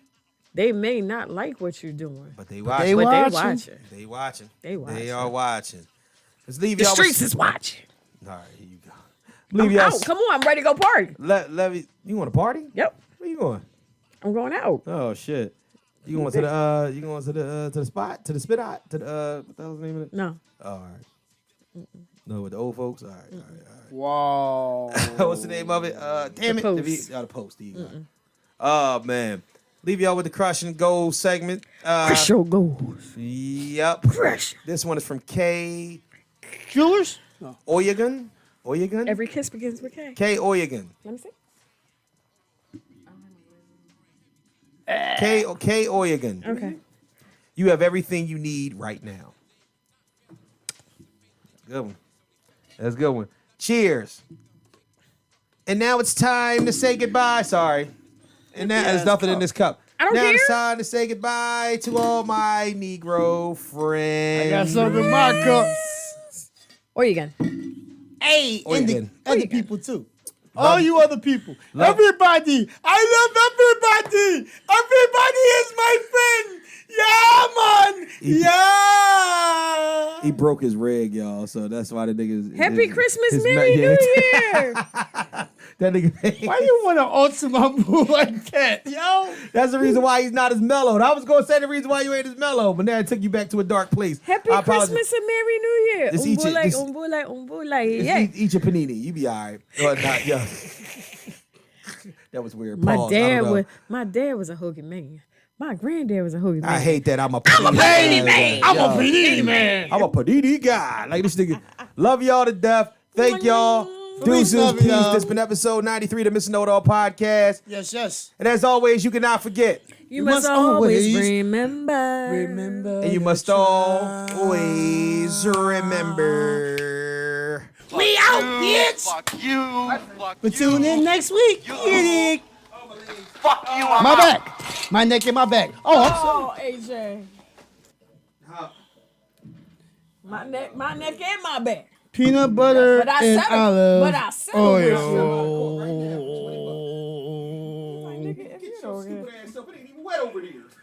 They may not like what you're doing, But they watch. they but watching. they watching. They watching. They watching. They are watching. Let's leave The y'all. streets is watching. All right, here you go. I'm Leave y'all. out. Come on, I'm ready to go party. Let me. You want to party? Yep, Where you going? I'm going out. Oh shit. You going to the to the spot, to the spit out, to the what the hell's the name of it? No, Oh, all right. No, with the old folks. All right. Wow. What's the name of it? Damn it. Post. The post. There you go. Oh man. Leave y'all with the crush and gold segment. show goes. Yep. Fresh. This one is from K. Jewelers? No. Oyegun. Every kiss begins with K. K. Oyegun. Let me see. K. Oyegun. Okay. You have everything you need right now. Good one. That's a good one. Cheers. And now it's time to say goodbye. Sorry. And now there's nothing in this cup. I don't now care. it's time to say goodbye to all my Negro friends. I got something in my cup. Or you again. Hey, Or and you the can. other people too. All you other people. Everybody. I love everybody. Everybody is my friend. Yeah, man. Yeah. He broke his rig, y'all, so that's why the nigga. Happy Christmas, Merry New Year. That nigga. Why you want to alter my mood like that, yo? That's the reason why he's not as mellowed. I was gonna say the reason why you ain't as mellow, but now it took you back to a dark place. Happy I apologize. Christmas and Merry New Year. Just eat it, just- Umbulai. Just Yeah. eat your panini. You be all right. Or not, yeah. That was weird. My Pause. I don't know. dad was a hooky man. My granddad was a hooky man. I hate that. I'm a panini man. I'm a panini man. I'm a panini guy. Like this nigga. Love y'all to death. Thank y'all. Deuces, love peace. y'all. This has been episode 93 of the Mr. Know-It-All podcast. Yes, yes. And as always, you cannot forget. You must always always remember. Remember. And you must always remember. We out, bitch. Fuck you. Fuck But tune in next week. You. Idiot. Fuck you. I'm My out. back. My neck and my back. Oh, I'm sorry. Oh, AJ. My neck and my back. Peanut butter But I and settled- olive but I settled with oil. Nigga, if you don't get- It ain't even wet over here.